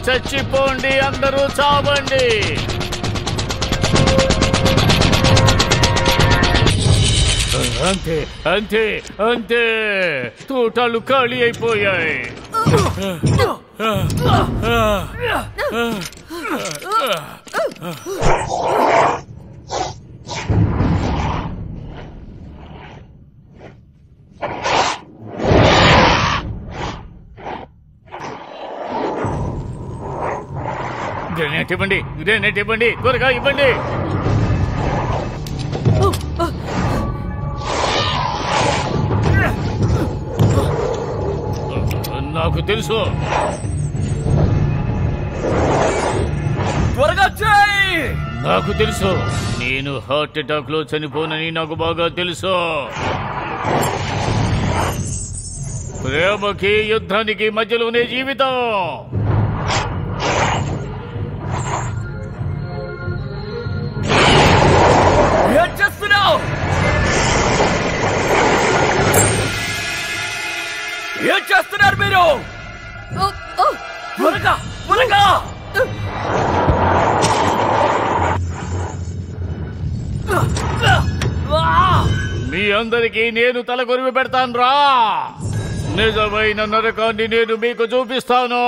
[SPEAKER 3] చచ్చిపోండి, అందరూ చావండి. అంతే అంతే అంతే తోటలు ఖాళీ అయిపోయాయి. గ్రెనేట్ ఇవ్వండి, గ్రెనేట్ ఇవ్వండి, త్వరగా ఇవ్వండి. నాకు తెలుసు.
[SPEAKER 6] త్వరగా చేయి.
[SPEAKER 3] నాకు తెలుసు, నేను హార్ట్ అటాక్ లో చనిపోనని నాకు బాగా తెలుసు. ప్రేమకి యుద్ధానికి మధ్యలోనే జీవితం.
[SPEAKER 6] ఏం చేస్తున్నావు? ఏం చేస్తున్నారు మీరు? త్వరగా త్వరగా.
[SPEAKER 3] మీ అందరికీ నేను తలకొరివి పెడతాను రా. నిజమైన నరకాన్ని నేను మీకు చూపిస్తాను.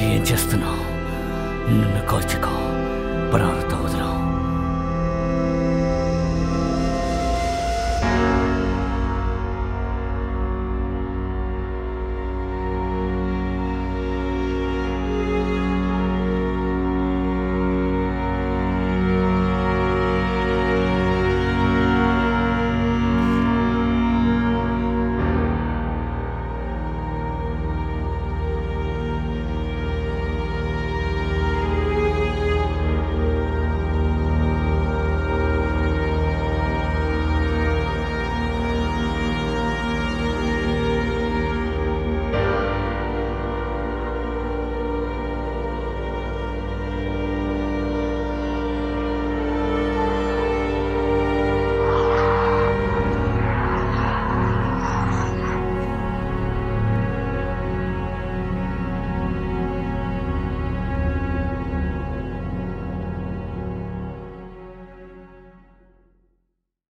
[SPEAKER 6] ఏం చేస్తున్నావు? నన్ను కాల్చుకో.